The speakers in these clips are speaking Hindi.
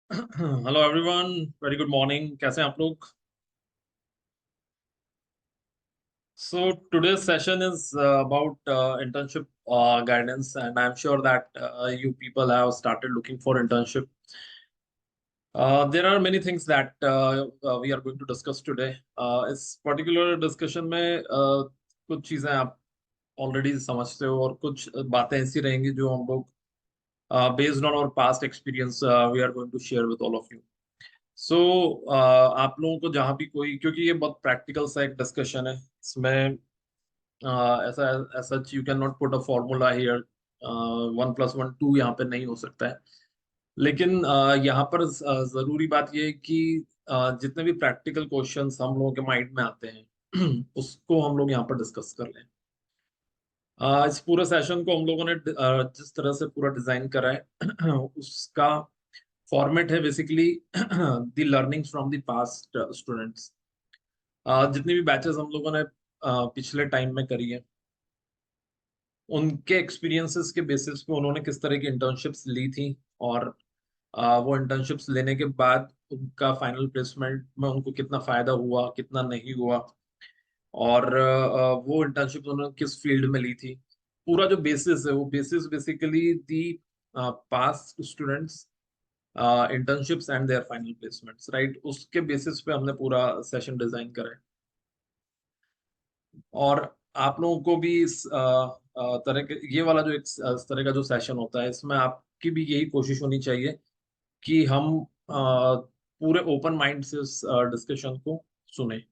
Hello everyone, very good morning. कैसे हैं आप लोग? सो today's session is about internship guidance, and I'm sure that you people have started looking for internship. There are many things that we are going to discuss today. इस particular discussion में कुछ चीजें आप ऑलरेडी समझते हो और कुछ बातें ऐसी रहेंगी जो हम लोग based on our past experience we are going to share with all of you. सो आप लोगों को जहाँ भी कोई, क्योंकि ये बहुत प्रैक्टिकल सा एक डिस्कशन है, इसमें ऐसा ऐसा you can not put a formula here. 1+1 2 यहाँ पे नहीं हो सकता है। लेकिन यहाँ पर जरूरी बात ये है कि जितने भी प्रैक्टिकल क्वेश्चंस हम लोगों के माइंड में आते हैं उसको हम लोग यहाँ पर डिस्कस कर लें। इस पूरे सेशन को हम लोगों ने जिस तरह से पूरा डिजाइन करा है उसका फॉर्मेट है basically the learnings from the past students. जितनी भी बैचेस हम लोगों ने पिछले टाइम में करी है, उनके एक्सपीरियंसेस के बेसिस पे उन्होंने किस तरह की इंटर्नशिप्स ली थी, और वो इंटर्नशिप्स लेने के बाद उनका फाइनल प्लेसमेंट में उनको कितना फायदा हुआ, कितना नहीं हुआ, और वो इंटर्नशिप उन्होंने किस फील्ड में ली थी। पूरा जो बेसिस है वो basis basically the past students internships and there final placements, right. उसके बेसिस पे हमने पूरा सेशन डिजाइन करा है। और आप लोगों को भी इस तरह के ये वाला जो इस तरह का जो सेशन होता है, इसमें आपकी भी यही कोशिश होनी चाहिए कि हम पूरे ओपन माइंड से इस डिस्कशन को सुने।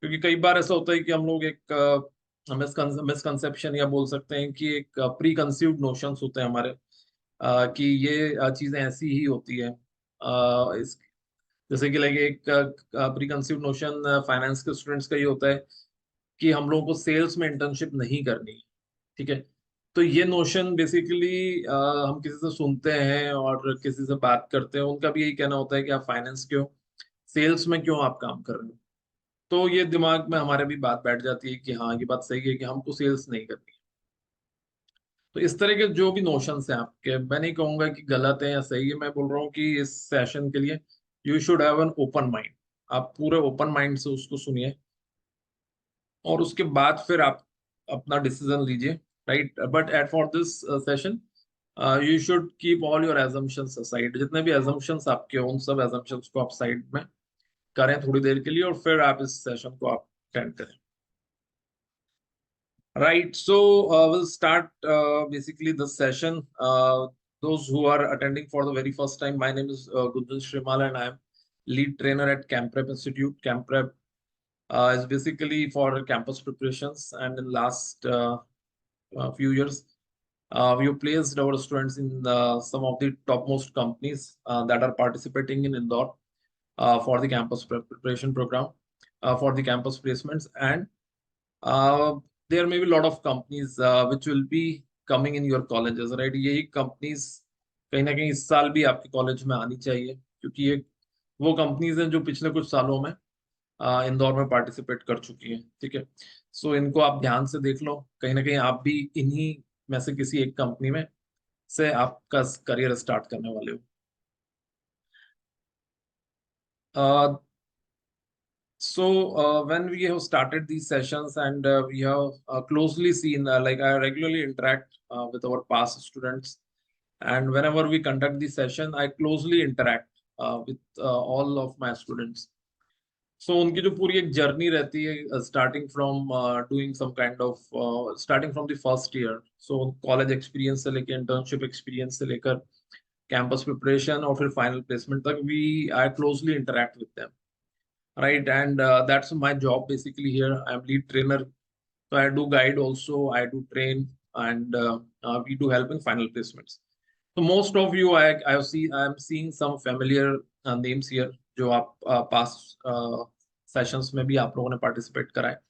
क्योंकि कई बार ऐसा होता है कि हम लोग एक मिसकंसेप्शन या बोल सकते हैं कि एक प्री कंसीव्ड नोशंस होते हैं हमारे, कि ये चीजें ऐसी ही होती है। इस जैसे कि लाइक एक प्री कंसीव्ड नोशन फाइनेंस के स्टूडेंट्स का ये होता है कि हम लोगों को सेल्स में इंटर्नशिप नहीं करनी है। ठीक है। तो ये नोशन बेसिकली हम किसी से सुनते हैं और किसी से बात करते हैं, उनका भी यही कहना होता है कि आप फाइनेंस क्यों, सेल्स में क्यों आप काम कर रहे हो। तो ये दिमाग में हमारे भी बात बैठ जाती है कि हाँ, ये बात सही है कि हमको सेल्स नहीं करनी है। तो इस तरह के जो भी नोशंस हैं आपके, मैं नहीं कहूंगा कि गलत है या सही है, मैं बोल रहा हूँ कि इस सेशन के लिए you should have an open mind. आप पूरे ओपन माइंड से उसको सुनिए, और उसके बाद फिर आप अपना डिसीजन लीजिए, right. But at for this session you should keep all your assumptions aside. जितने भी एजम्पशंस आपके हो, उन सब एजम्पशंस को आप साइड में करें थोड़ी देर के लिए, और फिर आप इस सेशन को आप अटेंड करें। Right, so we'll start basically the session. Those who are attending for the very first time, my name is Gunjan Shrimal, and I am lead trainer at CampPrep Institute. CampPrep is basically for campus preparations, and in last few years, we have placed our students in some of the topmost companies that are participating in Indore for the campus preparation program, for the campus placements, and uh, there may be a lot of companies which will be coming in your colleges, right? यही companies कहीं ना कहीं इस साल भी आपके कॉलेज में आनी चाहिए, क्योंकि ये वो कंपनीज हैं जो पिछले कुछ सालों में इंदौर में पार्टिसिपेट कर चुकी हैं। ठीक है। सो इनको आप ध्यान से देख लो, कहीं ना कहीं आप भी इन्हीं में से किसी एक कंपनी में से आपका करियर स्टार्ट करने वाले हो। So when we have started these sessions, and we have closely seen, like I regularly interact with our past students, and whenever we conduct the session, I closely interact with all of my students. So उनकी जो पूरी एक जर्नी रहती है, starting from doing some kind of, starting from the first year, so college experience से लेकर इंटर्नशिप एक्सपीरियंस से लेकर कैंपस प्रिपरेशन और फिर फाइनल प्लेसमेंट तक, we I closely interact with them, right? And that's my job basically here. I'm lead trainer, so I do guide also, I do train, and we do help in final placements. So most of you, I'm seeing some familiar names here जो आप past sessions में भी आप लोगों ने participate करा है.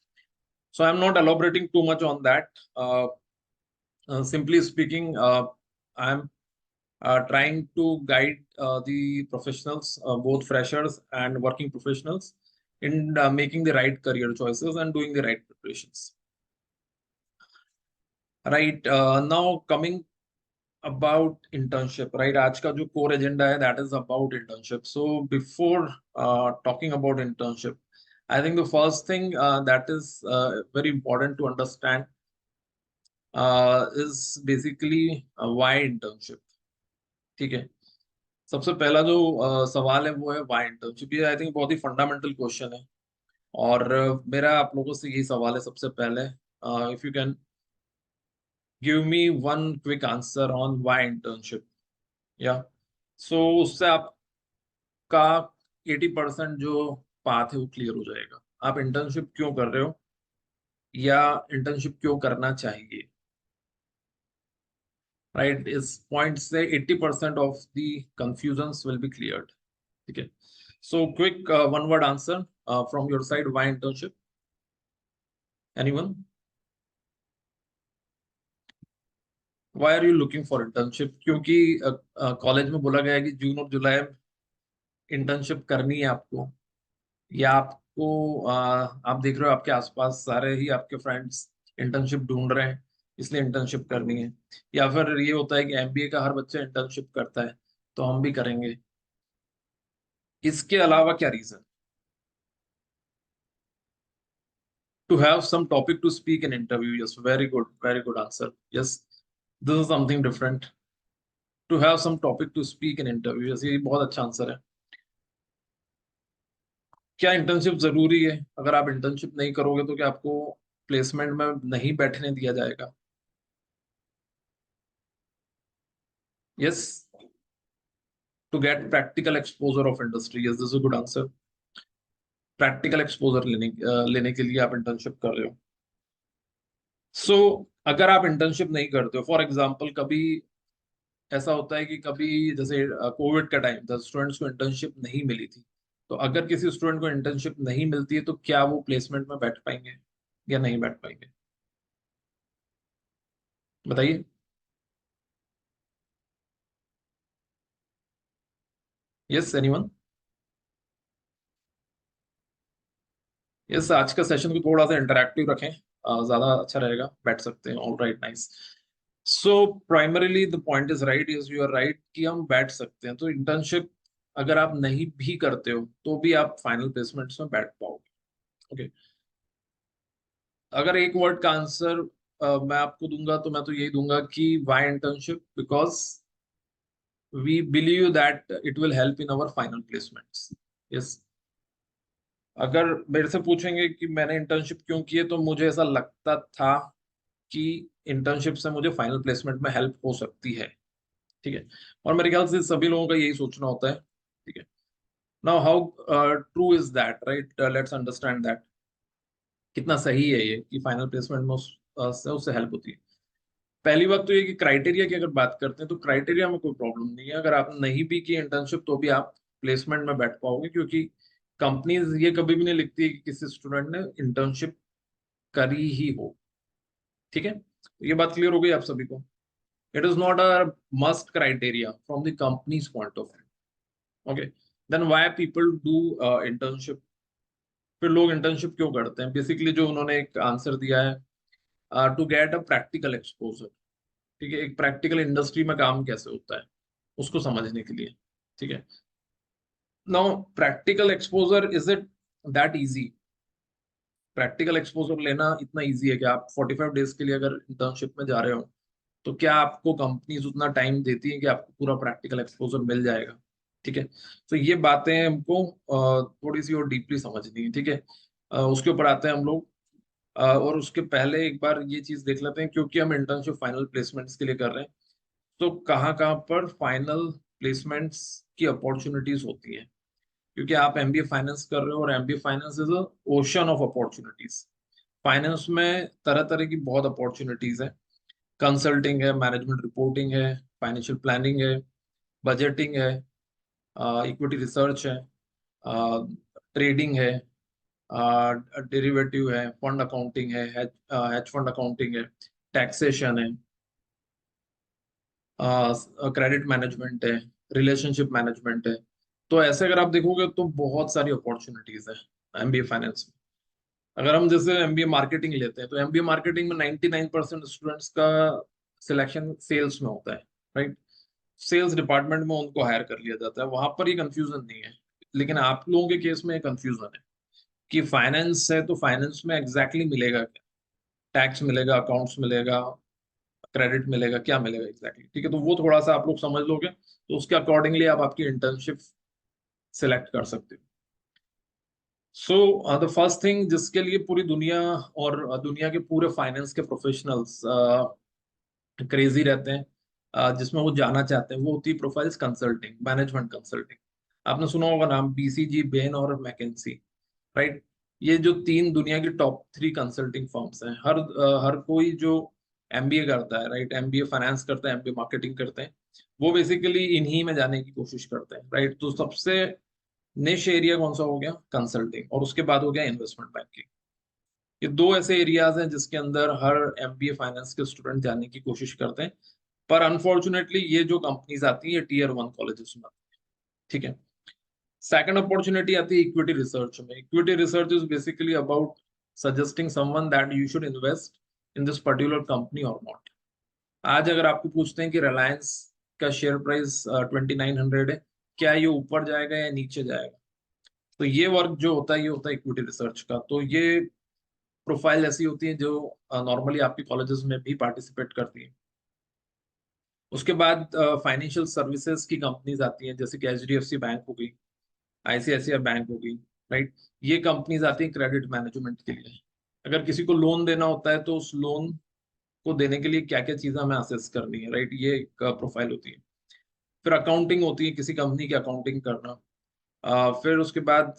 So I'm not elaborating too much on that. Simply speaking, I'm trying to guide the professionals, both freshers and working professionals, in making the right career choices and doing the right preparations. Right, now coming about internship, right? आज का जो core agenda है, that is about internship. So before talking about internship, I think the first thing that is very important to understand is basically why internship. ठीक है. सबसे पहला जो सवाल है वो है why internship. ये आई थिंक बहुत ही फंडामेंटल क्वेश्चन है. और मेरा आप लोगों से यही सवाल है सबसे पहले, if you can give me one quick answer on why internship. या सो उससे आपका 80% जो पाथ है वो क्लियर हो जाएगा. आप इंटर्नशिप क्यों कर रहे हो या इंटर्नशिप क्यों करना चाहिए, राइट? इस पॉइंट से 80% of the confusions will be cleared. ठीक है. So quick one word answer from your side, why internship? Anyone? Why are you looking for internship? क्योंकि कॉलेज में बोला गया है कि जून और जुलाई में इंटर्नशिप करनी है आपको, या आपको आप देख रहे हो आपके आसपास सारे ही आपके फ्रेंड्स इंटर्नशिप ढूंढ रहे हैं इसलिए इंटर्नशिप करनी है, या फिर ये होता है कि एमबीए का हर बच्चा इंटर्नशिप करता है तो हम भी करेंगे. इसके अलावा क्या reason? To have some topic to speak in interview. Yes, very good answer. Yes, this is something different. To have some topic to speak in interview, yes, ये बहुत अच्छा आंसर है. क्या इंटर्नशिप जरूरी है? अगर आप इंटर्नशिप नहीं करोगे तो क्या आपको प्लेसमेंट में नहीं बैठने दिया जाएगा? Yes, to get practical exposure of industry. Yes, this is good answer. Practical exposure लेने के लिए आप इंटर्नशिप कर रहे हो. सो अगर आप इंटर्नशिप नहीं करते हो, फॉर एग्जाम्पल कभी ऐसा होता है कि कभी जैसे कोविड का टाइम था, स्टूडेंट्स को इंटर्नशिप नहीं मिली थी, तो अगर किसी स्टूडेंट को इंटर्नशिप नहीं मिलती है तो क्या वो प्लेसमेंट में बैठ पाएंगे या नहीं बैठ पाएंगे? बताइए. Yes, anyone? यस, आज का सेशन को थोड़ा सा इंटरैक्टिव रखें, ज्यादा अच्छा रहेगा. बैठ सकते हैं. All right, nice. So primarily the point is right, is you are right कि हम बैठ सकते हैं. तो इंटर्नशिप अगर आप नहीं भी करते हो तो भी आप फाइनल प्लेसमेंट्स में बैठ पाओगे. ओके. अगर एक वर्ड का आंसर मैं आपको दूंगा तो मैं तो यही दूंगा कि why internship, because we believe that it will help in our final placements. Yes. अगर मेरे से पूछेंगे कि मैंने इंटर्नशिप क्यों की है, तो मुझे ऐसा लगता था कि इंटर्नशिप से मुझे फाइनल प्लेसमेंट में हेल्प हो सकती है. ठीक है. और मेरे ख्याल से सभी लोगों का यही सोचना होता है. ठीक है. Now how true is that, right? Let's understand that. कितना सही है ये कि फाइनल प्लेसमेंट में से उससे हेल्प होती है. पहली बात तो ये कि क्राइटेरिया की अगर बात करते हैं तो क्राइटेरिया में कोई प्रॉब्लम नहीं है. अगर आप नहीं भी की इंटर्नशिप तो भी आप प्लेसमेंट में बैठ पाओगे, क्योंकि कंपनीज ये कभी भी नहीं लिखती है कि किसी स्टूडेंट ने इंटर्नशिप करी ही हो. ठीक है. ये बात क्लियर हो गई आप सभी को? It is not a must criteria from the companies point of view. Okay. Then why people do internship? फिर लोग इंटर्नशिप क्यों करते हैं? बेसिकली जो उन्होंने एक आंसर दिया है, to get a practical exposure. ठीक है. एक प्रैक्टिकल इंडस्ट्री में काम कैसे होता है उसको समझने के लिए. ठीक है. Now practical exposure, is it that easy? Practical exposure लेना इतना इजी है कि आप 45 डेज के लिए अगर इंटर्नशिप में जा रहे हो तो क्या आपको कंपनीज उतना टाइम देती है कि आपको पूरा प्रैक्टिकल एक्सपोजर मिल जाएगा? ठीक है. तो ये बातें हमको थोड़ी सी और डीपली समझनी है. ठीक है. उसके ऊपर आते हैं हम लोग. और उसके पहले एक बार ये चीज देख लेते हैं, क्योंकि हम इंटर्नशिप फाइनल प्लेसमेंट्स के लिए कर रहे हैं, तो कहाँ कहाँ पर फाइनल प्लेसमेंट्स की अपॉर्चुनिटीज होती हैं. क्योंकि आप एमबीए फाइनेंस कर रहे हो और MBA finance is a ocean of opportunities. Finance में तरह तरह की बहुत अपॉर्चुनिटीज है. कंसल्टिंग है, मैनेजमेंट रिपोर्टिंग है, फाइनेंशियल प्लानिंग है, बजटिंग है, इक्विटी रिसर्च है, ट्रेडिंग है, डेरिवेटिव है, फंड अकाउंटिंग है, हेज फंड अकाउंटिंग है, टैक्सेशन है, क्रेडिट मैनेजमेंट है, रिलेशनशिप मैनेजमेंट है. तो ऐसे अगर आप देखोगे तो बहुत सारी अपॉर्चुनिटीज है एमबीए फाइनेंस में. अगर हम जैसे एमबीए मार्केटिंग लेते हैं तो एमबीए मार्केटिंग में 99% स्टूडेंट्स का सिलेक्शन सेल्स में होता है. राइट। सेल्स डिपार्टमेंट में उनको हायर कर लिया जाता है, वहां पर ये कंफ्यूजन नहीं है। लेकिन आप लोगों के केस में कंफ्यूजन है कि फाइनेंस है तो फाइनेंस में एग्जैक्टली मिलेगा क्या, टैक्स मिलेगा, अकाउंट्स मिलेगा, क्रेडिट मिलेगा, क्या मिलेगा एग्जैक्टली, ठीक है। तो वो थोड़ा सा आप लोग समझ लोगे तो उसके अकॉर्डिंगली आप आपकी इंटर्नशिप सिलेक्ट कर सकते हो। सो द फर्स्ट थिंग जिसके लिए पूरी दुनिया और दुनिया के पूरे फाइनेंस के प्रोफेशनल्स क्रेजी रहते हैं, जिसमें वो जाना चाहते हैं, वो होती है प्रोफाइल्स कंसल्टिंग, मैनेजमेंट कंसल्टिंग। आपने सुना होगा नाम बीसीजी, बेन और मैकेंसी, राइट। ये जो तीन दुनिया की टॉप थ्री कंसल्टिंग फर्म्स हैं, हर कोई जो एमबीए करता है, राइट, एमबीए फाइनेंस करता है, एमबीए मार्केटिंग करते हैं, वो बेसिकली इन्हीं में जाने की कोशिश करते हैं, राइट। तो सबसे निश एरिया कौन सा हो गया, कंसल्टिंग, और उसके बाद हो गया इन्वेस्टमेंट बैंकिंग। ये दो ऐसे एरियाज हैं जिसके अंदर हर एमबीए फाइनेंस के स्टूडेंट जाने की कोशिश करते हैं। पर अनफॉर्चुनेटली ये जो कंपनीज आती है टीयर वन कॉलेजेस में आती है, ठीक है। सेकंड अपॉर्चुनिटी आती है इक्विटी रिसर्च में। Equity research is basically about suggesting someone that you should invest in this particular company और नॉट। आज अगर आपको पूछते हैं कि रिलायंस का शेयर प्राइस 2900 है, क्या ये ऊपर जाएगा या नीचे जाएगा, तो ये वर्क जो होता है ये होता है इक्विटी रिसर्च का। तो ये प्रोफाइल ऐसी होती है जो नॉर्मली आपकी कॉलेजेस में भी पार्टिसिपेट करती है। उसके बाद फाइनेंशियल सर्विसेज की कंपनीज आती हैं, जैसे कि एचडीएफसी बैंक हो गई, आईसीआईसीआई बैंक हो गई, राइट। ये कंपनीज आती हैं क्रेडिट मैनेजमेंट के लिए। अगर किसी को लोन देना होता है तो उस लोन को देने के लिए क्या क्या चीजें हमें असेस करनी है, राइट, ये एक प्रोफाइल होती है। फिर अकाउंटिंग होती है, किसी कंपनी की अकाउंटिंग करना। फिर उसके बाद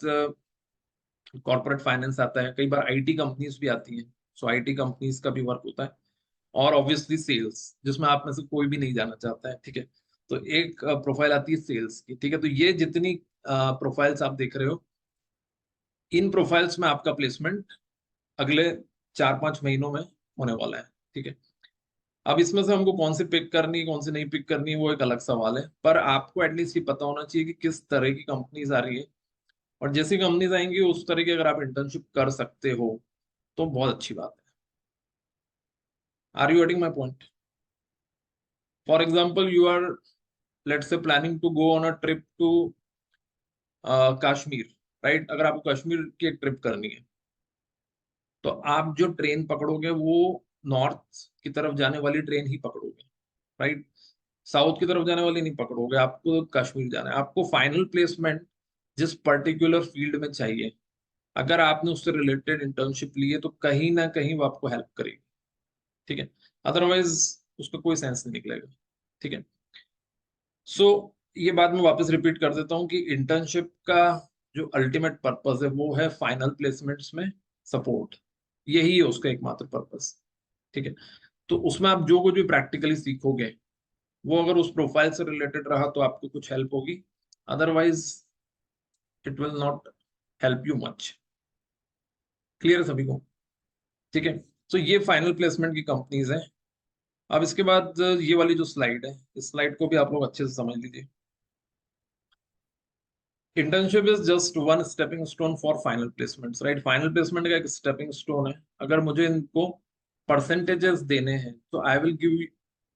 कॉर्पोरेट फाइनेंस आता है, कई बार आईटी कंपनीज भी आती हैं, सो आईटी कंपनीज का भी वर्क होता है। और ऑब्वियसली सेल्स, जिसमें आप में से कोई भी नहीं जाना चाहता है, ठीक है। तो एक प्रोफाइल आती है सेल्स की, ठीक है। तो ये जितनी प्रोफाइल्स आप देख रहे हो, इन प्रोफाइल्स में आपका प्लेसमेंट अगले 4-5 महीनों में होने वाला है, ठीक है। अब इसमें से हमको कौन सी पिक करनी है, कौन सी नहीं पिक करनी है, वो एक अलग सवाल है। पर आपको एटलीस्ट ये पता होना चाहिए कि किस तरह की कंपनीज आ रही है, और जैसी कंपनीज आएंगी उस तरह की अगर आप इंटर्नशिप कर सकते हो तो बहुत अच्छी बात है। Are you getting my point? For example, you are, let's say, planning to go on a trip to Kashmir, right. अगर आपको कश्मीर की एक ट्रिप करनी है तो आप जो ट्रेन पकड़ोगे वो नॉर्थ की तरफ जाने वाली ट्रेन ही पकड़ोगे, राइट। साउथ की तरफ जाने वाली नहीं पकड़ोगे, आपको कश्मीर जाना है। आपको फाइनल प्लेसमेंट जिस पर्टिकुलर फील्ड में चाहिए, अगर आपने उससे रिलेटेड इंटर्नशिप ली है तो कहीं ना कहीं वो आपको हेल्प करेगी, ठीक है। अदरवाइज उसका कोई सेंस नहीं निकलेगा, ठीक है। सो ये बात मैं वापस रिपीट कर देता हूँ कि इंटर्नशिप का जो अल्टीमेट पर्पस है वो है फाइनल प्लेसमेंट्स में सपोर्ट। यही है उसका एकमात्र पर्पस, ठीक है। तो उसमें आप जो कुछ भी प्रैक्टिकली सीखोगे वो अगर उस प्रोफाइल से रिलेटेड रहा तो आपको कुछ हेल्प होगी, otherwise it will not help you much. Clear है सभी को? ठीक है। तो ये फाइनल प्लेसमेंट की कंपनीज हैं। अब इसके बाद ये वाली जो स्लाइड है, इस स्लाइड को भी आप लोग अच्छे से समझ लीजिए। Internship is just one stepping stone for final placements, right. Final placement का एक स्टेपिंग स्टोन है। अगर मुझे इनको परसेंटेजेस देने हैं तो I will give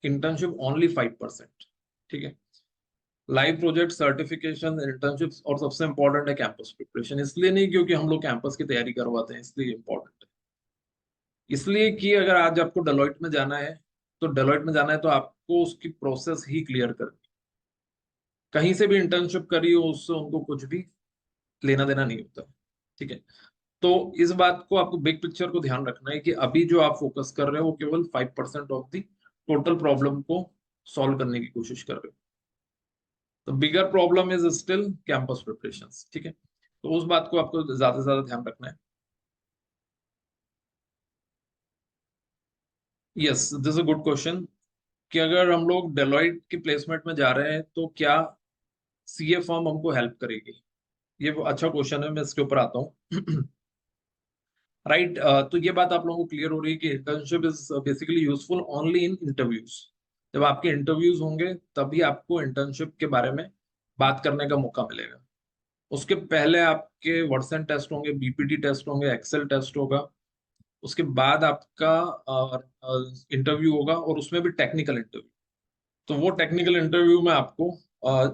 internship only 5%, ठीक है। लाइव प्रोजेक्ट, सर्टिफिकेशन, इंटर्नशिप्स, और सबसे इंपॉर्टेंट है कैंपस प्रिपरेशन। इसलिए नहीं क्योंकि हम लोग कैंपस की तैयारी करवाते हैं इसलिए इंपॉर्टेंट है, इसलिए कि अगर आज आपको डेलोइट में जाना है तो डेलोइट में जाना है तो आपको उसकी प्रोसेस ही क्लियर करनी। कहीं से भी इंटर्नशिप करी हो उससे उनको कुछ भी लेना देना नहीं होता, ठीक है। तो इस बात को, आपको बिग पिक्चर को ध्यान रखना है कि अभी जो आप फोकस कर रहे हो वो केवल 5% ऑफ द टोटल प्रॉब्लम को सॉल्व करने की कोशिश कर रहे हो। तो bigger problem is still campus preparation, ठीक है। तो उस बात को आपको ज्यादा से ज्यादा ध्यान रखना है। Yes, this a good question कि अगर हम लोग डेलॉइट की प्लेसमेंट में जा रहे हैं तो क्या सीए फर्म हमको हेल्प करेगी? ये वो अच्छा क्वेश्चन है, मैं इसके ऊपर आता हूँ। राइट। तो ये बात आप लोगों को क्लियर हो रही है कि internship is basically useful only in interviews. जब आपके इंटरव्यूज होंगे तभी आपको इंटर्नशिप के बारे में बात करने का मौका मिलेगा। उसके पहले आपके वर्सन टेस्ट होंगे, बीपीटी टेस्ट होंगे, एक्सेल टेस्ट होगा। उसके बाद आपका इंटरव्यू होगा और उसमें भी टेक्निकल इंटरव्यू। तो वो टेक्निकल इंटरव्यू में आपको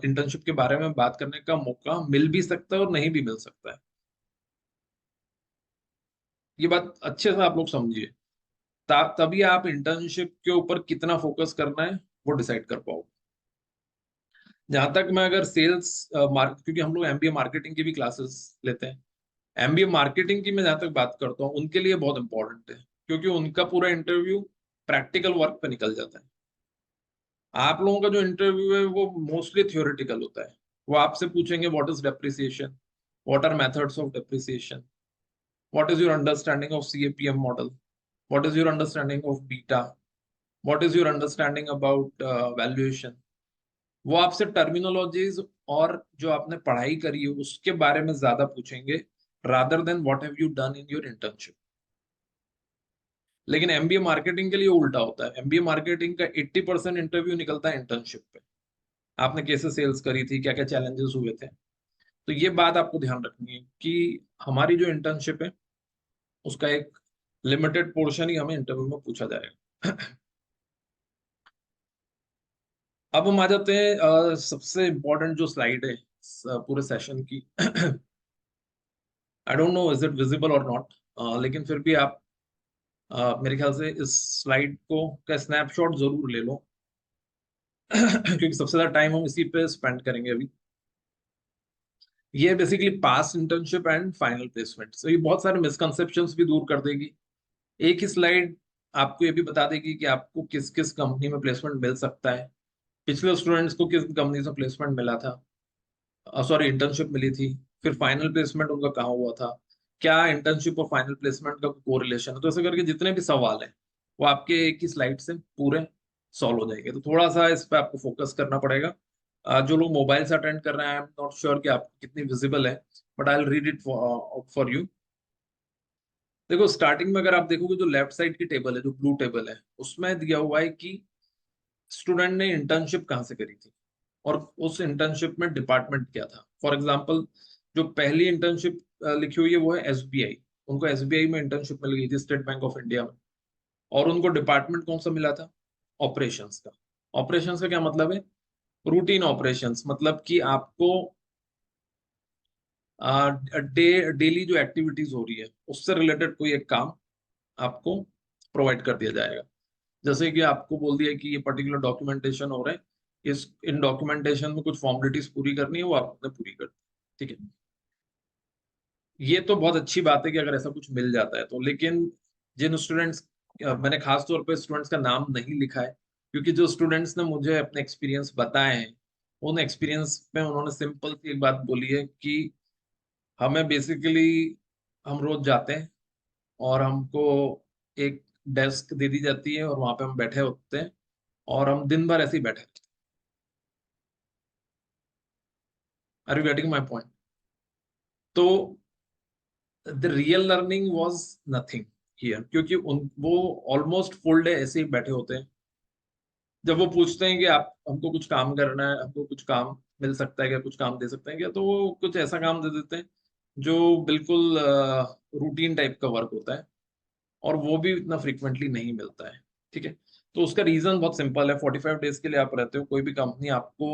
इंटर्नशिप के बारे में बात करने का मौका मिल भी सकता है और नहीं भी मिल सकता है। ये बात अच्छे से आप लोग समझिए, तभी आप इंटर्नशिप के ऊपर कितना फोकस करना है वो डिसाइड कर पाओगे। जहां तक मैं अगर सेल्स मार्क, क्योंकि हम लोग एमबीए मार्केटिंग की भी क्लासेस लेते हैं, एमबीए मार्केटिंग की मैं जहां तक बात करता हूँ उनके लिए बहुत इंपॉर्टेंट है, क्योंकि उनका पूरा इंटरव्यू प्रैक्टिकल वर्क पे निकल जाता है। आप लोगों का जो इंटरव्यू है वो मोस्टली थियोरेटिकल होता है। वो आपसे पूछेंगे what is depreciation, what are methods of depreciation, what is your understanding of CAPM model, what is your understanding of beta, what is your understanding about valuation. वो आपसे टर्मिनोलॉजीज और जो आपने पढ़ाई करी है उसके बारे में ज्यादा पूछेंगे, rather than what have you done in your internship. लेकिन एमबीए मार्केटिंग के लिए उल्टा होता है। एमबीए मार्केटिंग का 80% इंटरव्यू निकलता है इंटर्नशिप पे। आपने कैसे सेल्स करी थी, क्या क्या चैलेंजेस हुए थे। तो ये बात आपको ध्यान रखनी है कि हमारी जो इंटर्नशिप है उसका एक लिमिटेड पोर्शन ही हमें इंटरव्यू में पूछा जाएगा। अब हम आ जाते हैं सबसे इम्पोर्टेंट जो स्लाइड है पूरे सेशन की। I don't know is it visible और नॉट, लेकिन फिर भी आप मेरे ख्याल से इस स्लाइड को का स्नैपशॉट जरूर ले लो। क्योंकि सबसे ज्यादा टाइम हम इसी पे स्पेंड करेंगे अभी। ये basically pass internship and final placement, so ये बहुत सारे मिसकंसेप्शंस भी दूर कर देगी। एक ही स्लाइड आपको ये भी बता देगी कि आपको किस किस कंपनी में प्लेसमेंट मिल सकता है, पिछले स्टूडेंट्स को किस कंपनी से प्लेसमेंट मिला था, सॉरी इंटर्नशिप मिली थी, फिर फाइनल प्लेसमेंट उनका कहाँ हुआ था, क्या इंटर्नशिप और फाइनल प्लेसमेंट का कोरिलेशन है। तो ऐसे करके जितने भी सवाल हैं वो आपके एक ही स्लाइड से पूरे सॉल्व हो जाएंगे। तो थोड़ा सा इस पे आपको फोकस करना पड़ेगा। जो लोग मोबाइल से अटेंड कर रहे हैं, आई एम नॉट श्योर कि आपको कितनी विजिबल है, but I will read it for you. देखो स्टार्टिंग में अगर आप देखोगे जो लेफ्ट साइड की टेबल है, जो ब्लू टेबल है, उसमें दिया हुआ है कि स्टूडेंट ने इंटर्नशिप कहाँ से करी थी और उस इंटर्नशिप में डिपार्टमेंट क्या था। फॉर एग्जांपल जो पहली इंटर्नशिप लिखी हुई है वो है एसबीआई। उनको एसबीआई में इंटर्नशिप मिल गई थी, स्टेट बैंक ऑफ इंडिया में। और उनको डिपार्टमेंट कौन सा मिला था? ऑपरेशंस का। ऑपरेशंस का क्या मतलब है? रूटीन ऑपरेशंस, मतलब कि आपको डेली जो एक्टिविटीज हो रही है उससे रिलेटेड कोई एक काम आपको प्रोवाइड कर दिया जाएगा। जैसे कि आपको बोल दिया कि ये पर्टिकुलर डॉक्यूमेंटेशन हो रहा है, इस इन डॉक्यूमेंटेशन में कुछ फॉर्मेलिटीज पूरी करनी है, वो आपने पूरी कर दी। ठीक है, ये तो बहुत अच्छी बात है कि अगर ऐसा कुछ मिल जाता है तो। लेकिन जिन स्टूडेंट्स, मैंने खास तौर पे स्टूडेंट्स का नाम नहीं लिखा है, क्योंकि जो स्टूडेंट्स ने मुझे अपने एक्सपीरियंस बताए हैं उन एक्सपीरियंस में उन्होंने सिंपल सी एक बात बोली है कि हमें बेसिकली, हम रोज जाते हैं और हमको एक डेस्क दे दी जाती है और वहां पे हम बैठे होते हैं और हम दिन भर ऐसे ही बैठे रहते हैं। Are you getting my point? तो the real learning was nothing here, क्योंकि उन वो ऑलमोस्ट फुल डे ऐसे ही बैठे होते हैं। जब वो पूछते हैं कि आप हमको कुछ काम करना है, हमको कुछ काम मिल सकता है क्या, कुछ काम दे सकते हैं क्या, तो वो कुछ ऐसा काम दे देते हैं जो बिल्कुल रूटीन टाइप का वर्क होता है और वो भी इतना फ्रिक्वेंटली नहीं मिलता है। ठीक है, तो उसका रीजन बहुत सिंपल है। 45 डेज के लिए आप रहते हो, कोई भी कंपनी आपको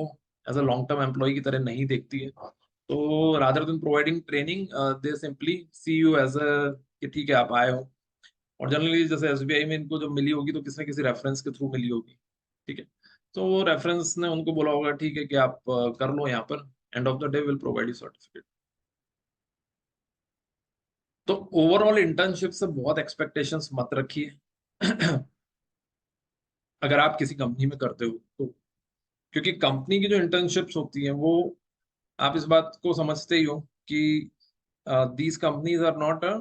as a long term employee की तरह नहीं देखती है। तो rather than providing training, they simply see you as a कि ठीक है आप आए हो। और जनरली जैसे एसबीआई में इनको जब मिली होगी तो किसी न किसी रेफरेंस के थ्रू मिली होगी। ठीक है, तो वो रेफरेंस ने उनको बोला होगा ठीक है कि आप कर लो यहाँ पर, end of the day will provide you certificate. तो ओवरऑल इंटर्नशिप से बहुत एक्सपेक्टेशंस मत रखिए। अगर आप किसी कंपनी में करते हो तो, क्योंकि कंपनी की जो इंटर्नशिप्स होती हैं वो, आप इस बात को समझते ही हो कि these companies are not a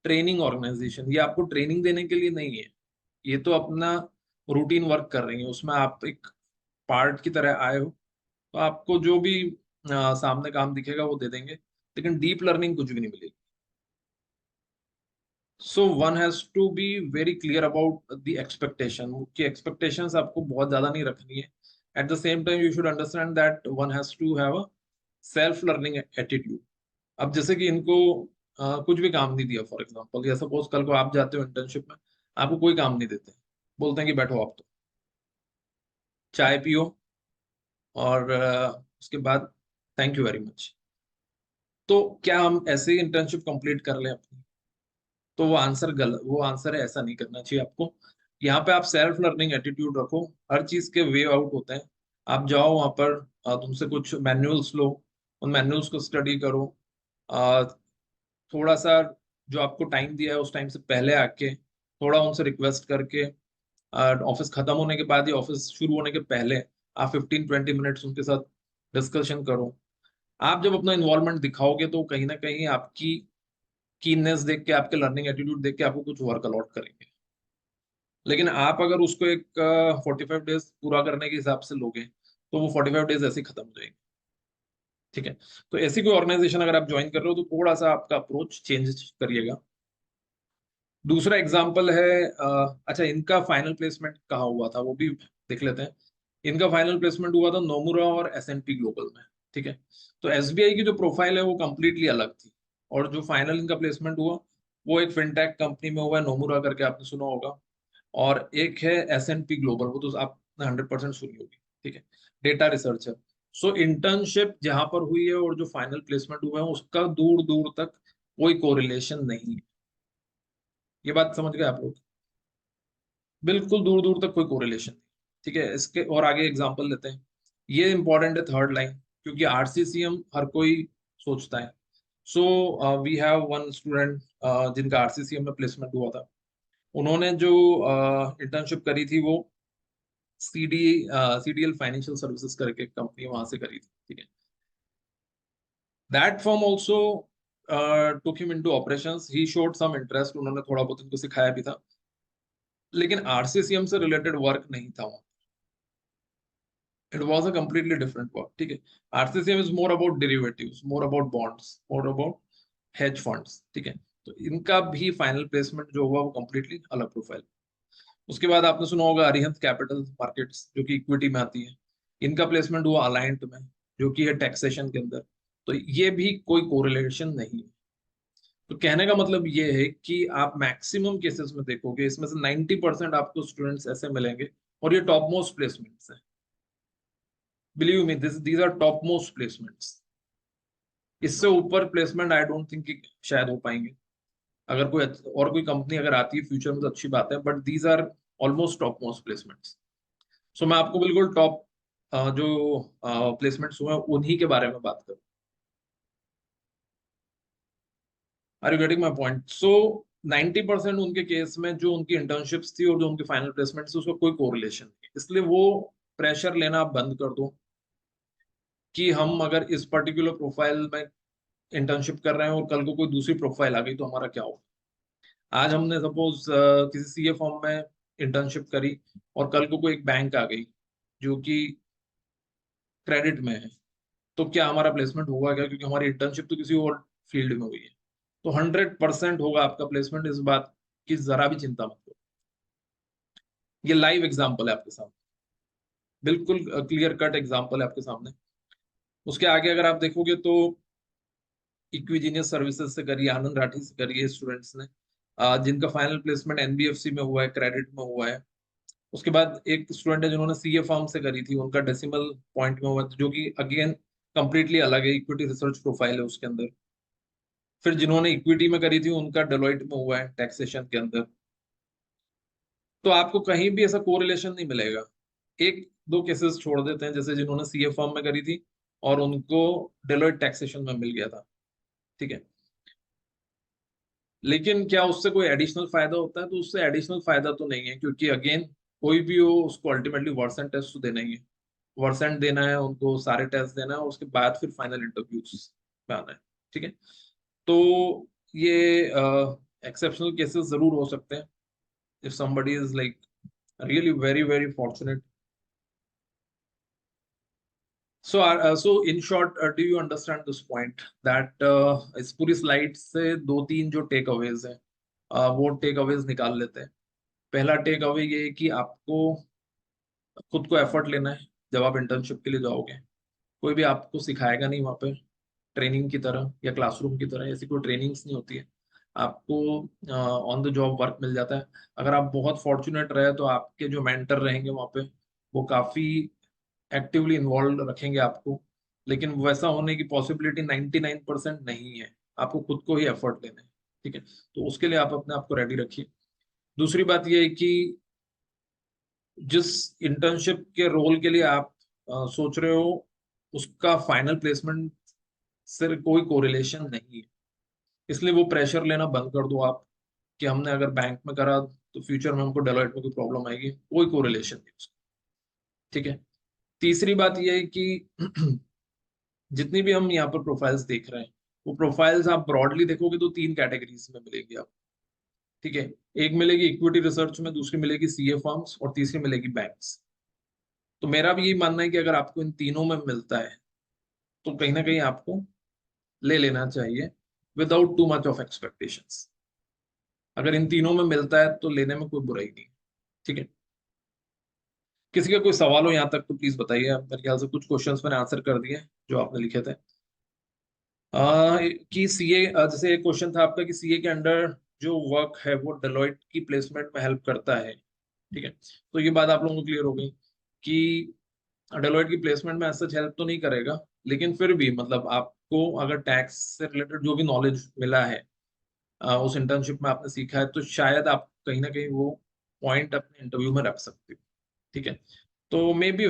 training organisation. ये आपको ट्रेनिंग देने के लिए नहीं है, ये तो अपना रूटीन वर्क कर रही है, उसमें आप एक पार्ट की तरह आए हो। तो आपको जो भी सामने काम दिखेगा वो दे देंगे, लेकिन डीप लर्निंग कुछ भी नहीं मिलेगी। So one has to be very clear about the expectation, कि एक्सपेक्टेशंस आपको बहुत ज्यादा नहीं रखनी है। At the same time you should understand that one has to have a self learning attitude. अब जैसे कि इनको कुछ भी काम नहीं दिया, फॉर एग्जांपल, या सपोज कल को आप जाते हो इंटर्नशिप में, आपको कोई काम नहीं देते, बोलते हैं कि बैठो आप तो। चाय पियो, और उसके बाद थैंक यू वेरी मच। तो क्या हम ऐसे ही इंटर्नशिप कंप्लीट कर लें अपनी? तो वो आंसर गलत, वो आंसर है, ऐसा नहीं करना चाहिए आपको। यहाँ पे आप सेल्फ लर्निंग एटीट्यूड रखो। हर चीज के वे आउट होते हैं। आप जाओ वहां पर, तुमसे कुछ मैनुअल्स लो, उन मैनुअल्स को स्टडी करो। अ, थोड़ा सा जो आपको टाइम दिया है उस टाइम से पहले आके थोड़ा उनसे रिक्वेस्ट करके, ऑफिस खत्म होने के बाद या ऑफिस शुरू होने के पहले आप 15-20 मिनट्स उनके साथ डिस्कशन करो। आप जब अपना इन्वॉल्वमेंट दिखाओगे तो कहीं ना कहीं आपकी कीननेस देख के, आपके लर्निंग एटीट्यूड देख के आपको कुछ वर्क अलॉट करेंगे। लेकिन आप अगर उसको एक 45 डेज पूरा करने के हिसाब से लोगे तो वो 45 डेज ऐसे ही खत्म हो जाएंगे। ठीक है। तो ऐसी कोई ऑर्गेनाइजेशन अगर आप ज्वाइन कर रहे हो तो थोड़ा सा आपका अप्रोच चेंज करिएगा। दूसरा एग्जाम्पल है, अच्छा, इनका फाइनल प्लेसमेंट कहाँ हुआ था वो भी देख लेते हैं। इनका फाइनल प्लेसमेंट हुआ था नोमुरा और S&P ग्लोबल में। ठीक है। तो SBI की जो प्रोफाइल है वो कंप्लीटली अलग थी, और जो फाइनल इनका प्लेसमेंट हुआ वो एक फिनटेक कंपनी में हुआ है, नोमुरा करके आपने सुना होगा। और एक है S&P ग्लोबल, वो तो आपने 100% सुनी होगी। ठीक है। Data researcher. सो इंटर्नशिप जहां पर हुई है और जो फाइनल प्लेसमेंट हुआ है उसका दूर दूर तक कोई कोरिलेशन नहीं है। ये बात समझ गए आप लोग? बिल्कुल दूर दूर तक कोई कोरिलेशन नहीं। ठीक है। इसके और आगे एग्जांपल लेते हैं। ये इंपॉर्टेंट है, थर्ड लाइन, क्योंकि RCCM हर कोई सोचता है। So we have one student जिनका RCCM में प्लेसमेंट हुआ था। उन्होंने जो इंटर्नशिप करी थी वो CDL फाइनेंशियल सर्विसेज करके कंपनी वहां से करी थी। ठीक है। That firm also took him into operations. He showed some interest, उन्होंने थोड़ा बहुत उनको सिखाया भी था, लेकिन RCCM से रिलेटेड वर्क नहीं था वहाँ। It was a completely different work. ठीक है। RCCM is more about derivatives, more about bonds, more about hedge funds. ठीक है। तो इनका भी फाइनल प्लेसमेंट जो हुआ वो कम्प्लीटली अलग प्रोफाइल। उसके बाद आपने सुना होगा अरिहंत कैपिटल मार्केट्स, जो कि इक्विटी में आती है। इनका प्लेसमेंट हुआ अलायंट में, जो कि है टैक्सेशन के अंदर। तो ये भी कोई कोरिलेशन नहीं है। तो कहने का मतलब ये है कि आप मैक्सिमम केसेस में देखोगे इसमें से 90% आपको स्टूडेंट्स ऐसे मिलेंगे, और ये टॉप मोस्ट प्लेसमेंट्स हैं। Believe me, this these are top most placements. इससे ऊपर प्लेसमेंट आई डोंट थिंक कि शायद हो पाएंगे। अगर कोई और कोई कंपनी अगर आती है फ्यूचर में तो अच्छी बात है, but these are almost top most placements. So मैं आपको बिल्कुल टॉप जो प्लेसमेंट्स हुए हैं उन्हीं के बारे में बात करूँ। Are you getting my point? So 90% उनके केस में जो उनकी इंटर्नशिप्स थी और जो उनके फाइनल प्लेसमेंट थी उसका कोई कोरिलेशन नहीं, इसलिए वो प्रेशर लेना आप बंद कर दो कि हम अगर इस पर्टिकुलर प्रोफाइल में इंटर्नशिप कर रहे हैं और कल को कोई दूसरी प्रोफाइल आ गई तो हमारा क्या होगा। आज हमने सपोज किसी CA फॉर्म में इंटर्नशिप करी, और कल को कोई एक बैंक आ गई जो कि क्रेडिट में है, तो क्या हमारा प्लेसमेंट होगा क्या? क्योंकि हमारी इंटर्नशिप तो किसी और फील्ड में हुई है। तो 100% होगा आपका प्लेसमेंट, इस बात की जरा भी चिंता मत करो। ये लाइव एग्जाम्पल है आपके सामने, बिल्कुल क्लियर कट एग्जाम्पल है आपके सामने। उसके आगे अगर आप देखोगे तो इक्विजीनियस सर्विसेज से करिए, आनंद राठी से करिए स्टूडेंट्स ने, जिनका फाइनल प्लेसमेंट NBFC में हुआ है, क्रेडिट में हुआ है। उसके बाद एक स्टूडेंट है जिन्होंने CA फर्म से करी थी, उनका डेसिमल पॉइंट में हुआ है, जो कि अगेन कंप्लीटली अलग है, इक्विटी रिसर्च प्रोफाइल है उसके अंदर। फिर जिन्होंने इक्विटी में करी थी उनका डेलोइट में हुआ है टैक्सेशन के अंदर। तो आपको कहीं भी ऐसा कोरिलेशन नहीं मिलेगा। एक दो केसेस छोड़ देते हैं, जैसे जिन्होंने CA फर्म में करी थी और उनको डेलोइट टैक्सेशन में मिल गया था। ठीक है। लेकिन क्या उससे कोई एडिशनल फायदा होता है? तो उससे एडिशनल फायदा तो नहीं है, क्योंकि अगेन कोई भी हो उसको अल्टीमेटली वर्सन टेस्ट तो देना ही है। वर्सन देना है उनको, सारे टेस्ट देना है, उसके बाद फिर फाइनल इंटरव्यूज में आना है। ठीक है। तो ये एक्सेप्शनल केसेस जरूर हो सकते हैं, if somebody is like really very very fortunate. So in short, do you understand this point that इस पूरी स्लाइड से दो तीन जो टेक अवेज हैं, वो टेक अवेज निकाल लेते हैं। पहला टेक अवे ये है कि आपको खुद को एफर्ट लेना है। जब आप इंटर्नशिप के लिए जाओगे कोई भी आपको सिखाएगा नहीं वहाँ पे, ट्रेनिंग की तरह या क्लासरूम की तरह ऐसी कोई ट्रेनिंग्स नहीं होती है। आपको ऑन द जॉब वर्क मिल जाता है। अगर आप बहुत फॉर्चुनेट रहे तो आपके जो मेंटर रहेंगे वहाँ पे, वो काफी एक्टिवली इन्वॉल्व रखेंगे आपको, लेकिन वैसा होने की पॉसिबिलिटी 99% नहीं है। आपको खुद को ही एफर्ट लेना है, ठीक है। तो उसके लिए आप अपने आप को रेडी रखिए। दूसरी बात यह है कि जिस इंटर्नशिप के रोल के लिए आप सोच रहे हो, उसका फाइनल प्लेसमेंट से कोई कोरिलेशन नहीं है। इसलिए वो प्रेशर लेना बंद कर दो आप, कि हमने अगर बैंक में करा तो फ्यूचर में हमको डेलोइट में कोई प्रॉब्लम आएगी। कोई कोरिलेशन नहीं उसका, ठीक है। तीसरी बात यह है कि जितनी भी हम यहाँ पर प्रोफाइल्स देख रहे हैं, वो प्रोफाइल्स आप ब्रॉडली देखोगे तो 3 कैटेगरीज में मिलेगी आप, ठीक है। एक मिलेगी इक्विटी रिसर्च में, दूसरी मिलेगी सीए फर्म्स, और तीसरी मिलेगी बैंक्स। तो मेरा भी यही मानना है कि अगर आपको इन तीनों में मिलता है तो कहीं ना कहीं आपको ले लेना चाहिए, without too much of expectations. अगर इन तीनों में मिलता है तो लेने में कोई बुराई नहीं, ठीक है। किसी का कोई सवाल हो यहाँ तक तो प्लीज बताइए। मेरे ख्याल से कुछ क्वेश्चंस मैंने आंसर कर दिए जो आपने लिखे थे। कि सीए, जैसे एक क्वेश्चन था आपका कि सीए के अंडर जो वर्क है वो डेलोइट की प्लेसमेंट में हेल्प करता है, ठीक है। तो ये बात आप लोगों को क्लियर हो गई कि डेलोइट की प्लेसमेंट में सच हेल्प तो नहीं करेगा, लेकिन फिर भी मतलब आपको अगर टैक्स से रिलेटेड जो भी नॉलेज मिला है उस इंटर्नशिप में आपने सीखा है, तो शायद आप कहीं ना कहीं वो पॉइंट अपने इंटरव्यू में रख सकते हो, ठीक है। तो maybe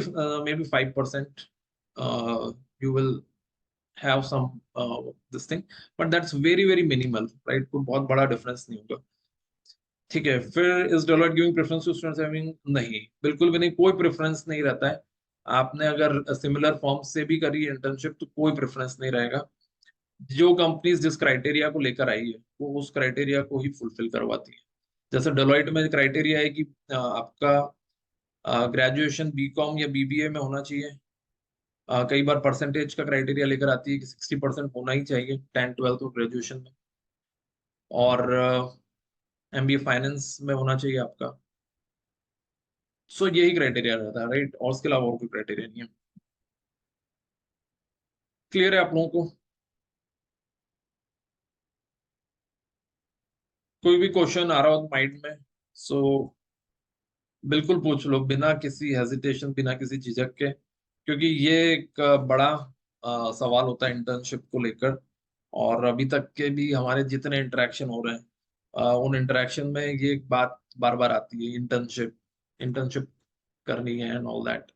5% you will have some this thing, but that's very very minimal, right. कोई बहुत बड़ा डिफरेंस नहीं होगा, ठीक है। फिर is Deloitte giving preference to students having, नहीं, बिल्कुल भी नहीं, कोई प्रेफरेंस नहीं रहता है। आपने अगर सिमिलर फॉर्म से भी करी इंटर्नशिप तो कोई प्रेफरेंस नहीं रहेगा। जो कंपनीज जिस क्राइटेरिया को लेकर आई है वो उस क्राइटेरिया को ही फुलफिल करवाती है। जैसे डेलोइट में क्राइटेरिया है कि आपका ग्रेजुएशन बीकॉम या बीबीए में होना चाहिए। कई बार परसेंटेज का क्राइटेरिया लेकर आती है कि 60% होना ही चाहिए 10th 12th और ग्रेजुएशन में, और एमबीए फाइनेंस में होना चाहिए आपका। सो यही क्राइटेरिया रहता है, राइट, और उसके अलावा और कोई क्राइटेरिया नहीं है। क्लियर है आप लोगों को? कोई भी क्वेश्चन आ रहा हो माइंड में, सो बिल्कुल पूछ लो, बिना किसी हेजिटेशन, बिना किसी झिझक के, क्योंकि ये एक बड़ा सवाल होता है इंटर्नशिप को लेकर। और अभी तक के भी हमारे जितने इंटरेक्शन हो रहे हैं, उन इंटरेक्शन में ये एक बात बार बार आती है, इंटर्नशिप, इंटर्नशिप करनी है एंड ऑल दैट।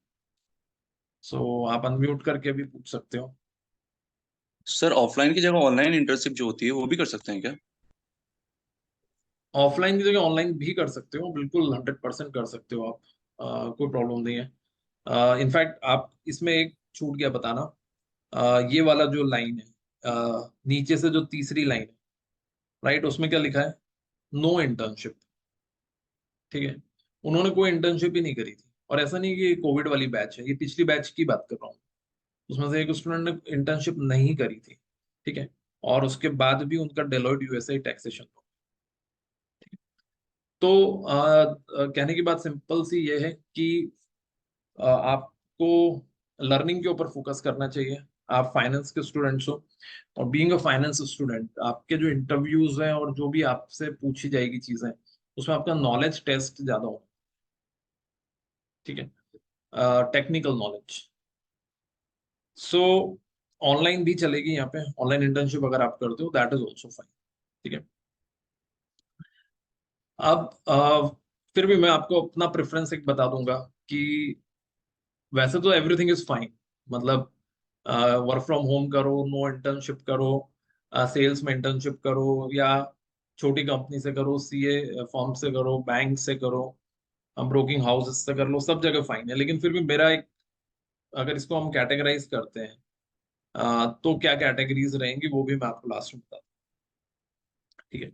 सो आप अनम्यूट करके भी पूछ सकते हो। सर ऑफलाइन की जगह ऑनलाइन इंटर्नशिप जो होती है वो भी कर सकते हैं क्या? ऑफलाइन की जगह ऑनलाइन भी कर सकते हो, बिल्कुल 100% कर सकते हो आप। कोई प्रॉब्लम नहीं है। इनफैक्ट आप इसमें एक छूट गया बताना, ये वाला जो लाइन है, नीचे से जो तीसरी लाइन है, राइट, उसमें क्या लिखा है? नो इंटर्नशिप, ठीक है। उन्होंने कोई इंटर्नशिप ही नहीं करी थी, और ऐसा नहीं कि कोविड वाली बैच है, ये पिछली बैच की बात कर रहा हूँ। उसमें से एक स्टूडेंट ने इंटर्नशिप नहीं करी थी, ठीक है, और उसके बाद भी उनका डेलोइट यूएसए टैक्सेशन। तो कहने की बात सिंपल सी ये है कि आपको लर्निंग के ऊपर फोकस करना चाहिए। आप फाइनेंस के स्टूडेंट्स हो, और बीइंग अ फाइनेंस स्टूडेंट, आपके जो इंटरव्यूज हैं और जो भी आपसे पूछी जाएगी चीजें, उसमें आपका नॉलेज टेस्ट ज्यादा हो, ठीक है, टेक्निकल नॉलेज। सो ऑनलाइन भी चलेगी यहाँ पे, ऑनलाइन इंटर्नशिप अगर आप करते हो दैट इज ऑल्सो फाइन, ठीक है। अब फिर भी मैं आपको अपना प्रेफरेंस एक बता दूंगा कि वैसे तो एवरीथिंग इज फाइन, मतलब वर्क फ्रॉम होम करो, नो इंटर्नशिप करो, सेल्स में इंटर्नशिप करो, या छोटी कंपनी से करो, सीए फॉर्म से करो, बैंक से करो, ब्रोकिंग हाउसेस से कर लो, सब जगह फाइन है। लेकिन फिर भी मेरा एक, अगर इसको हम कैटेगराइज करते हैं, तो क्या कैटेगरीज रहेंगी वो भी मैं आपको लास्ट में बताता हूँ, ठीक है।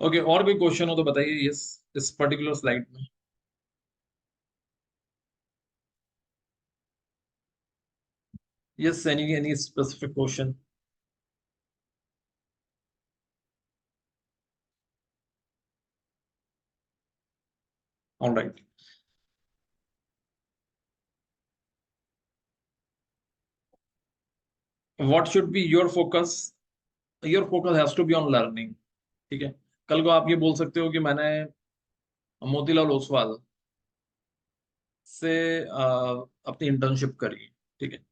ओके, और कोई क्वेश्चन हो तो बताइए, यस, इस पर्टिकुलर स्लाइड में। Yes, any specific question? Alright, what should be your focus? Your focus has to be on learning, ठीक है। कल को आप ये बोल सकते हो कि मैंने मोतीलाल ओसवाल से अपनी इंटर्नशिप करी, ठीक है।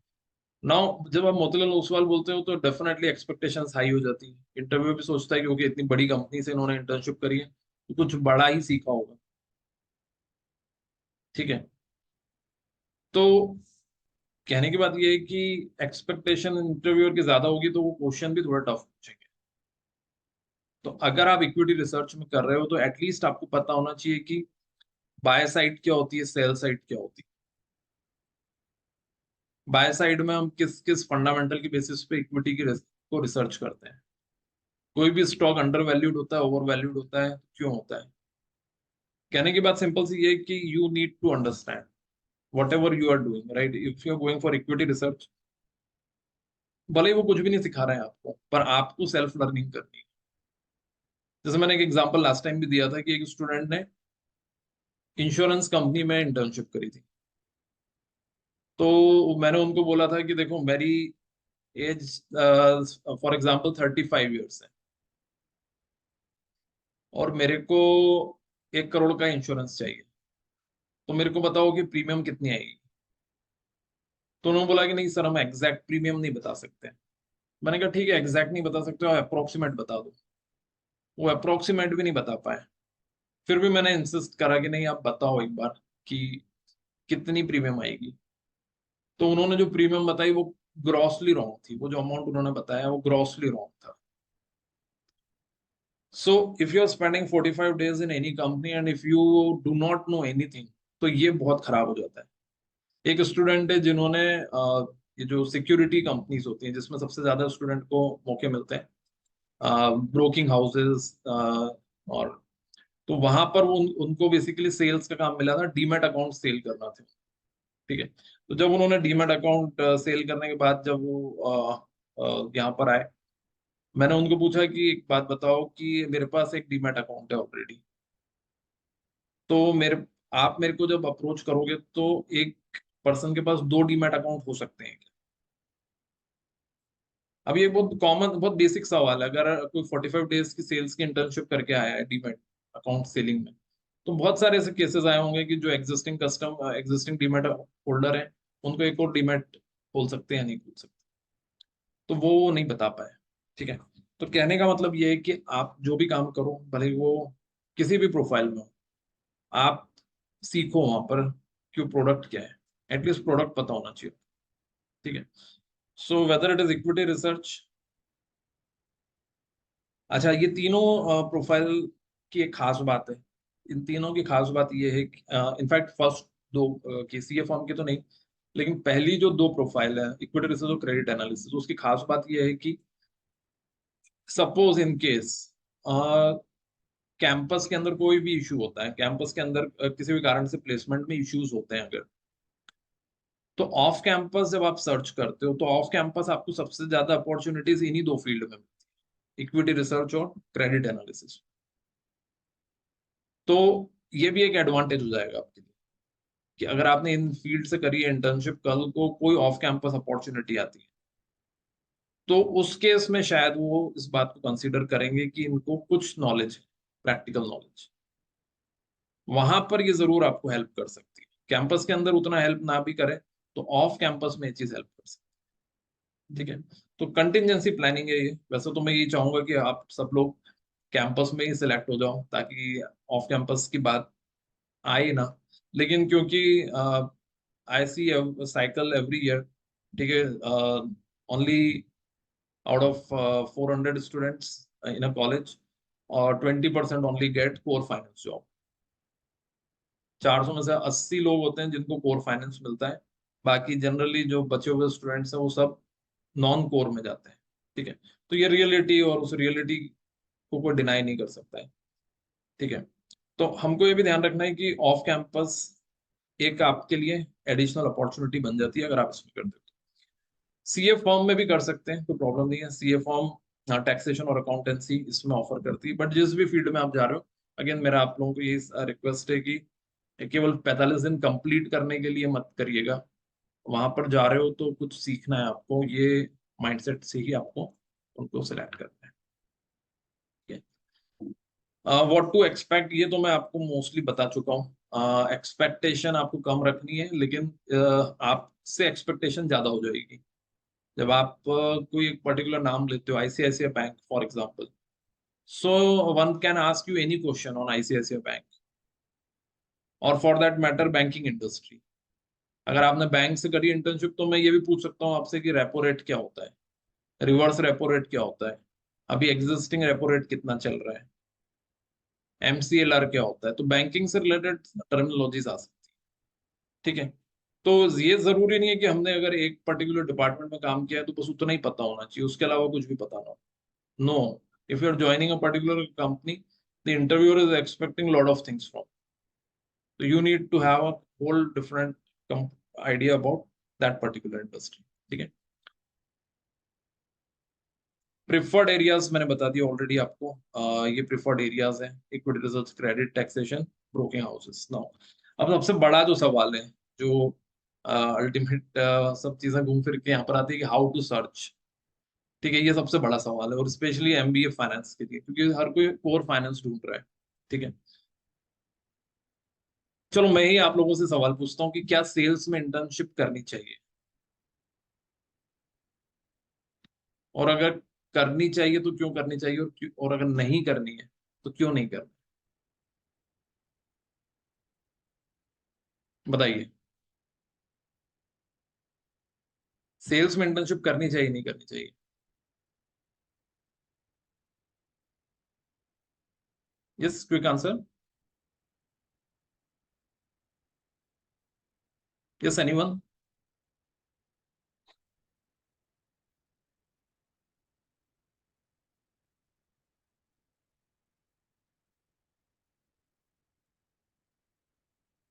नाउ जब आप मोतीलाल ओसवाल बोलते हो तो डेफिनेटली एक्सपेक्टेशंस हाई हो जाती है। इंटरव्यू भी सोचता है कि ओके इतनी बड़ी कंपनी से इन्होंने इंटर्नशिप करी है तो कुछ बड़ा ही सीखा होगा, ठीक है। तो कहने की बात ये है कि एक्सपेक्टेशन इंटरव्यूअर की ज्यादा होगी तो वो क्वेश्चन भी थोड़ा टफ पूछेंगे। तो अगर आप इक्विटी रिसर्च में कर रहे हो तो एटलीस्ट आपको पता होना चाहिए कि बाय साइड क्या होती है, सेल साइड क्या होती है। बाय साइड में हम किस किस फंडामेंटल की बेसिस पे इक्विटी की को रिसर्च करते हैं। कोई भी स्टॉक अंडर वैल्यूड होता है, ओवर वैल्यूड होता है, क्यों होता है? कहने की बात सिंपल सी ये है कि you need to understand whatever you are doing, right? If you are going for equity research, भले ही वो कुछ भी नहीं सिखा रहे हैं आपको, पर आपको सेल्फ लर्निंग करनी है। जैसे मैंने एक एग्जांपल लास्ट टाइम भी दिया था कि एक स्टूडेंट ने इंश्योरेंस कंपनी में इंटर्नशिप करी थी। तो मैंने उनको बोला था कि देखो मेरी एज फॉर एग्जांपल 35 ईयर्स है और मेरे को 1 करोड़ का इंश्योरेंस चाहिए, तो मेरे को बताओ कि प्रीमियम कितनी आएगी। तो उन्होंने बोला कि नहीं सर, हम एग्जैक्ट प्रीमियम नहीं बता सकते। मैंने कहा ठीक है, एग्जैक्ट नहीं बता सकते हो, अप्रोक्सीमेट बता दो। वो अप्रोक्सीमेट भी नहीं बता पाए। फिर भी मैंने इंसिस्ट करा कि नहीं आप बताओ एक बार कि कितनी प्रीमियम आएगी। तो उन्होंने जो प्रीमियम बताई वो ग्रॉसली रॉन्ग थी। वो जो अमाउंट उन्होंने बताया वो ग्रॉसली रॉन्ग था। So if you are spending 45 days in any company and if you do not know anything, तो ये बहुत खराब हो जाता है। एक स्टूडेंट है जिन्होंने ये जो सिक्योरिटी कंपनीज होती हैं जिसमें सबसे ज्यादा स्टूडेंट को मौके मिलते हैं, ब्रोकिंग हाउसेस, और तो वहां पर वो उनको बेसिकली सेल्स का काम मिला था, डीमैट अकाउंट सेल करना था, ठीक है। तो जब उन्होंने डीमैट अकाउंट सेल करने के बाद जब वो यहाँ पर आए, मैंने उनको पूछा कि एक बात बताओ कि मेरे पास एक डीमैट अकाउंट है ऑलरेडी, तो मेरे आप मेरे को जब अप्रोच करोगे तो एक पर्सन के पास 2 डीमैट अकाउंट हो सकते हैं क्या? अब ये बहुत कॉमन, बहुत बेसिक सवाल है। अगर कोई 45 डेज की सेल्स की इंटर्नशिप करके आया है डीमैट अकाउंट सेलिंग में, तो बहुत सारे ऐसे केसेस आए होंगे कि जो एग्जिस्टिंग डीमैट होल्डर है उनको एक और डीमैट खोल सकते हैं या नहीं खोल सकते। तो वो नहीं बता पाए, ठीक है। तो कहने का मतलब ये है कि आप जो भी काम करो, भले वो किसी भी प्रोफाइल में हो, आप सीखो वहां पर कि प्रोडक्ट क्या है। एटलीस्ट प्रोडक्ट पता होना चाहिए, ठीक है। So whether it is equity research, अच्छा ये तीनों प्रोफाइल की एक खास बात है। इन तीनों की खास बात ये है कि इनफैक्ट फर्स्ट दो के सीए फॉर्म की तो नहीं, लेकिन पहली जो दो प्रोफाइल है इक्विटी रिसर्च और क्रेडिट एनालिसिस, उसकी खास बात ये है कि सपोज इन केस कैंपस के अंदर कोई भी इशू होता है, कैंपस के अंदर किसी भी कारण से प्लेसमेंट में इश्यूज होते हैं अगर, तो ऑफ कैंपस जब आप सर्च करते हो तो ऑफ कैंपस आपको सबसे ज्यादा अपॉर्चुनिटीज इन्हीं दो फील्ड में, इक्विटी रिसर्च और क्रेडिट एनालिसिस। तो ये भी एक एडवांटेज हो जाएगा आपके लिए कि अगर आपने इन फील्ड से करी है इंटर्नशिप, कल को कोई ऑफ कैंपस अपॉर्चुनिटी आती है तो उस केस में शायद वो इस बात को कंसीडर करेंगे कि इनको कुछ नॉलेज है, प्रैक्टिकल नॉलेज। वहां पर ये जरूर आपको हेल्प कर सकती है। कैंपस के अंदर उतना हेल्प ना भी करे तो ऑफ कैंपस में ये चीज हेल्प कर सकती है, ठीक है। तो कंटिजेंसी प्लानिंग है ये। वैसे तो मैं ये चाहूंगा कि आप सब लोग कैंपस में ही सिलेक्ट हो जाओ ताकि ऑफ कैंपस की बात आए ना। लेकिन क्योंकि आई सी साइकिल एवरी ईयर, ठीक है, only out of 400 students in a college और 20% only get core finance job. 400 में से 80 लोग होते हैं जिनको कोर फाइनेंस मिलता है। बाकी जनरली जो बचे हुए स्टूडेंट्स हैं वो सब नॉन कोर में जाते हैं, ठीक है। तो ये रियलिटी, और उस रियलिटी को कोई डिनाई नहीं कर सकता है, ठीक है। तो हमको ये भी ध्यान रखना है कि ऑफ कैंपस एक आपके लिए एडिशनल अपॉर्चुनिटी बन जाती है अगर आप इसमें करते हो। सीए फॉर्म में भी कर सकते हैं, कोई प्रॉब्लम नहीं है। सीए फॉर्म टैक्सेशन और अकाउंटेंसी इसमें ऑफर करती है, बट जिस भी फील्ड में आप जा रहे हो, अगेन मेरा आप लोगों को ये रिक्वेस्ट है कि केवल 45 दिन कंप्लीट करने के लिए मत करिएगा। वहां पर जा रहे हो तो कुछ सीखना है आपको, ये माइंडसेट से ही आपको उनको सिलेक्ट करना है, ठीक है। व्हाट टू एक्सपेक्ट ये तो मैं आपको मोस्टली बता चुका हूँ। एक्सपेक्टेशन आपको कम रखनी है, लेकिन आपसे एक्सपेक्टेशन ज्यादा हो जाएगी। जब आप कोई एक पर्टिकुलर नाम लेते हो, ICICI bank for example, so one can ask you any question on ICICI bank, और for that matter banking industry. अगर आपने बैंक से करी इंटर्नशिप, तो मैं ये भी पूछ सकता हूँ आपसे कि रेपो रेट क्या होता है, रिवर्स रेपो रेट क्या होता है, अभी एग्जिस्टिंग रेपो रेट कितना चल रहा है, एमसीएलआर क्या होता है। तो बैंकिंग से रिलेटेड टर्मिनोलॉजीज आ सकती है। ठीक है। तो ये जरूरी नहीं है कि हमने अगर एक पर्टिकुलर डिपार्टमेंट में काम किया है तो बस उतना ही पता होना चाहिए, उसके अलावा कुछ भी पता ना हो। No, if you are joining a particular company, the interviewer is expecting lot of things from, so you need to have a whole different idea about that particular industry। ठीक है। प्रिफर्ड एरियाज मैंने बता दिया ऑलरेडी आपको। ये प्रिफर्ड एरियाज हैं: equity research, credit, taxation, broking houses. Now अब सबसे बड़ा जो सवाल है, जो अल्टीमेट सब चीजें घूम फिर के यहाँ पर आती है कि हाउ टू सर्च। ठीक है, ये सबसे बड़ा सवाल है, और स्पेशली एमबीए फाइनेंस के लिए, क्योंकि हर कोई कोर फाइनेंस ढूंढ रहा है। ठीक है। चलो मैं ही आप लोगों से सवाल पूछता हूँ कि क्या सेल्स में इंटर्नशिप करनी चाहिए, और अगर करनी चाहिए तो क्यों करनी चाहिए, और क्यों, और अगर नहीं करनी है तो क्यों नहीं करनी, बताइए। सेल्स में इंटर्नशिप करनी चाहिए नहीं करनी चाहिए? Yes, quick answer. Yes, anyone?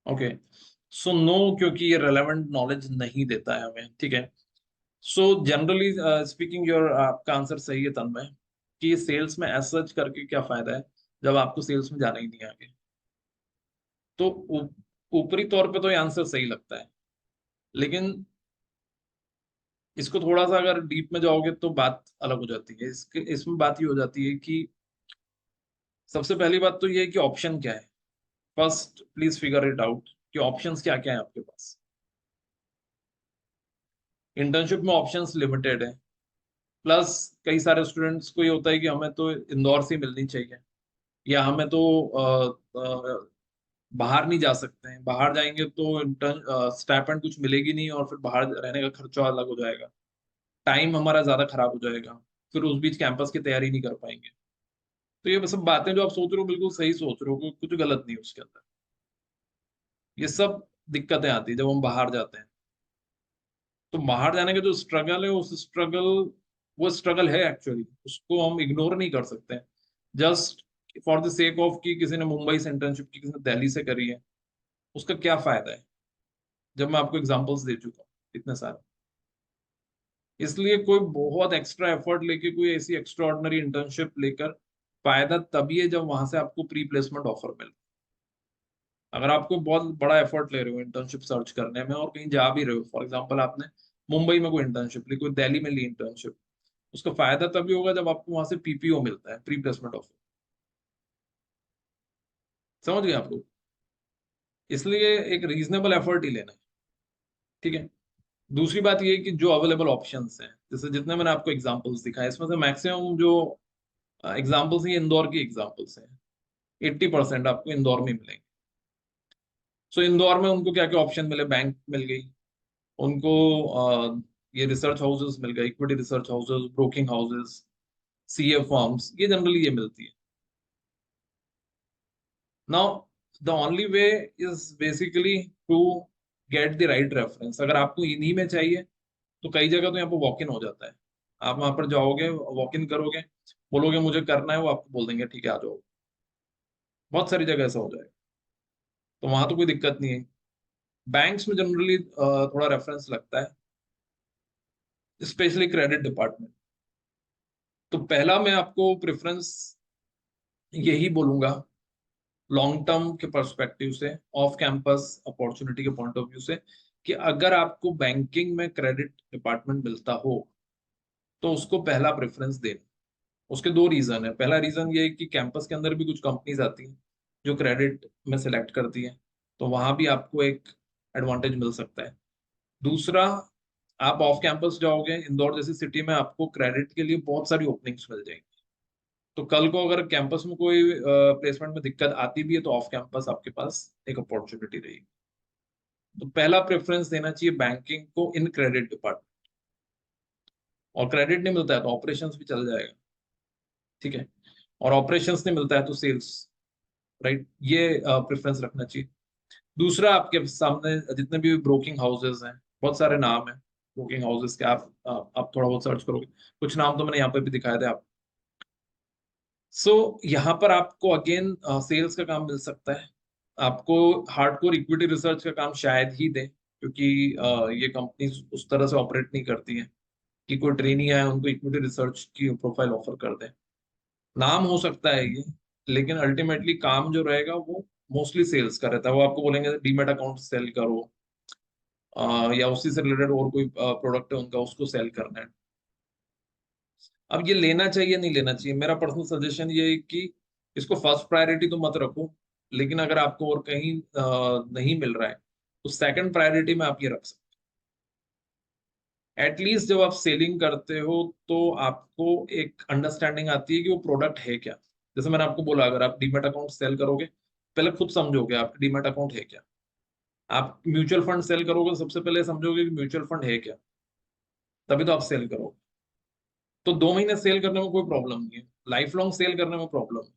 Okay, so no, क्योंकि ये रेलेवेंट नॉलेज नहीं देता है हमें। ठीक है। सो जनरली स्पीकिंग, योर आपका आंसर सही है तन्मय, कि सेल्स में एज सच करके क्या फायदा है जब आपको सेल्स में जाना ही नहीं है आगे। तो ऊपरी तौर पे तो ये आंसर सही लगता है, लेकिन इसको थोड़ा सा अगर डीप में जाओगे तो बात अलग हो जाती है। इसमें बात ये हो जाती है कि सबसे पहली बात तो ये है कि ऑप्शन क्या है। First please figure it out कि ऑप्शंस क्या क्या है आपके पास। इंटर्नशिप में ऑप्शंस लिमिटेड है, प्लस कई सारे स्टूडेंट्स को ये होता है कि हमें तो इंदौर से ही मिलनी चाहिए, या हमें तो बाहर नहीं जा सकते हैं, बाहर जाएंगे तो इंटर्न स्टाइपेंड कुछ मिलेगी नहीं, और फिर बाहर रहने का खर्चा अलग हो जाएगा, टाइम हमारा ज्यादा खराब हो जाएगा, फिर उस बीच कैंपस की तैयारी नहीं कर पाएंगे। तो ये सब बातें जो आप सोच रहे हो बिल्कुल सही सोच रहे हो, कुछ गलत नहीं है उसके अंदर। ये सब दिक्कतें आती है जब हम बाहर जाते हैं। तो बाहर जाने का जो स्ट्रगल है, उस स्ट्रगल, वो स्ट्रगल है एक्चुअली, उसको हम इग्नोर नहीं कर सकते। Just for the sake of कि किसी ने मुंबई से इंटर्नशिप की, किसी ने दिल्ली से करी है, उसका क्या फायदा है, जब मैं आपको एग्जांपल्स दे चुका हूँ इतने सारे। इसलिए कोई बहुत एक्स्ट्रा एफर्ट लेके, कोई ऐसी एक्स्ट्रा ऑर्डिनरी इंटर्नशिप लेकर फायदा तभी है जब वहां से आपको प्री प्लेसमेंट ऑफर मिले। अगर आपको बहुत बड़ा एफर्ट ले रहे हो इंटर्नशिप सर्च करने में, और कहीं जा भी रहे हो, फॉर एग्जांपल आपने मुंबई में कोई इंटर्नशिप ली, कोई दिल्ली में ली इंटर्नशिप, उसका फायदा तभी होगा जब आपको वहां से पीपीओ मिलता है, प्री प्लेसमेंट ऑफर। समझ गए आप लोग? इसलिए एक रीजनेबल एफर्ट ही लेना है। ठीक है। दूसरी बात ये है कि जो अवेलेबल ऑप्शंस हैं, जैसे जितने मैंने आपको एग्जांपल्स दिखाए, इसमें से मैक्सिमम जो एग्जांपल्स हैं, ये इंदौर की एग्जांपल्स हैं। 80% आपको इंदौर में मिलेंगे। सो इंदौर में उनको क्या क्या ऑप्शन मिले, बैंक मिल गई उनको, ये रिसर्च हाउसेस मिल गए, equity research houses, broking houses, CA firms, ये जनरली ये मिलती है। Now the only way is basically to get the right reference. अगर आपको इन्हीं में चाहिए, तो कई जगह तो यहाँ पे वॉक इन हो जाता है। आप वहां पर जाओगे, वॉक इन करोगे, बोलोगे मुझे करना है, वो आपको बोल देंगे ठीक है आ जाओ। बहुत सारी जगह ऐसा हो जाएगा, तो वहां तो कोई दिक्कत नहीं है। बैंक्स में जनरली थोड़ा रेफरेंस लगता है, स्पेशली क्रेडिट डिपार्टमेंट। तो पहला मैं आपको प्रेफरेंस यही बोलूंगा, लॉन्ग टर्म के पर्सपेक्टिव से, ऑफ कैंपस अपॉर्चुनिटी के पॉइंट ऑफ व्यू से, कि अगर आपको बैंकिंग में क्रेडिट डिपार्टमेंट मिलता हो तो उसको पहला प्रेफरेंस देना। उसके दो रीजन है। पहला रीजन ये है कि कैंपस के अंदर भी कुछ कंपनीज आती हैं जो क्रेडिट में सिलेक्ट करती हैं, तो वहां भी आपको एक एडवांटेज मिल सकता है। दूसरा, आप ऑफ कैंपस जाओगे इंदौर जैसी सिटी में, आपको क्रेडिट के लिए बहुत सारी ओपनिंग्स मिल जाएंगी। तो कल को अगर कैंपस में कोई प्लेसमेंट में दिक्कत आती भी है तो ऑफ कैंपस आपके पास एक अपॉर्चुनिटी रहेगी। तो पहला प्रेफरेंस देना चाहिए बैंकिंग को इन क्रेडिट डिपार्टमेंट। और क्रेडिट नहीं मिलता है तो ऑपरेशंस भी चल जाएगा, ठीक है। और ऑपरेशंस नहीं मिलता है तो सेल्स, राइट, ये प्रेफरेंस रखना चाहिए। दूसरा, आपके सामने जितने भी ब्रोकिंग हाउसेज हैं, बहुत सारे नाम हैं ब्रोकिंग हाउसेज के, आप थोड़ा बहुत सर्च करोगे, कुछ नाम तो मैंने यहाँ पे भी दिखाए थे आप। सो यहाँ पर आपको अगेन सेल्स का काम मिल सकता है। आपको हार्डकोर इक्विटी रिसर्च का काम शायद ही दे, क्योंकि ये कंपनी उस तरह से ऑपरेट नहीं करती है कि कोई ट्रेनी आए उनको इक्विटी रिसर्च की प्रोफाइल ऑफर कर दे। नाम हो सकता है ये, लेकिन अल्टीमेटली काम जो रहेगा वो मोस्टली सेल्स का रहता है। वो आपको बोलेंगे डीमेट अकाउंट सेल करो, या उसी से रिलेटेड और कोई प्रोडक्ट है उनका, उसको सेल करना है। अब ये लेना चाहिए नहीं लेना चाहिए, मेरा पर्सनल सजेशन ये है कि इसको फर्स्ट प्रायोरिटी तो मत रखो, लेकिन अगर आपको और कहीं नहीं मिल रहा है तो सेकंड प्रायोरिटी में आप ये रख सकते हो। एटलीस्ट जब आप सेलिंग करते हो तो आपको एक अंडरस्टैंडिंग आती है कि वो प्रोडक्ट है क्या। जैसे मैंने आपको बोला, अगर आप डीमेट अकाउंट सेल करोगे, पहले खुद समझोगे आप डीमेट अकाउंट है क्या। आप म्यूचुअल फंड सेल करोगे, सबसे पहले समझोगे कि म्यूचुअल फंड है क्या, तभी तो आप सेल करोगे। तो 2 महीने सेल करने में कोई प्रॉब्लम नहीं है, लाइफ लॉन्ग सेल करने में प्रॉब्लम है।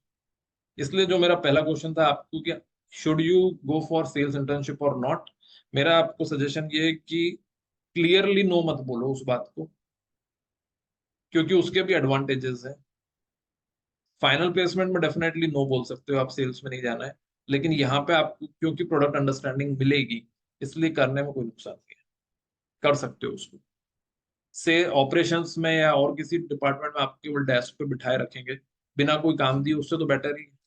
इसलिए जो मेरा पहला क्वेश्चन था आपको, क्या should you go for sales internship और नॉट, मेरा आपको सजेशन ये है कि क्लियरली नो मत बोलो उस बात को, क्योंकि उसके भी एडवांटेजेस हैं। फाइनल प्लेसमेंट में डेफिनेटली नो बोल सकते हो, आप सेल्स में नहीं जाना है, लेकिन यहाँ पे आपको क्योंकि प्रोडक्ट अंडरस्टैंडिंग मिलेगी, इसलिए करने में कोई नुकसान नहीं है, कर सकते हो उसको। से ऑपरेशंस में या और किसी डिपार्टमेंट में आपको केवल डेस्क पे बिठाए रखेंगे बिना कोई काम दिए, उससे तो बेटर ही है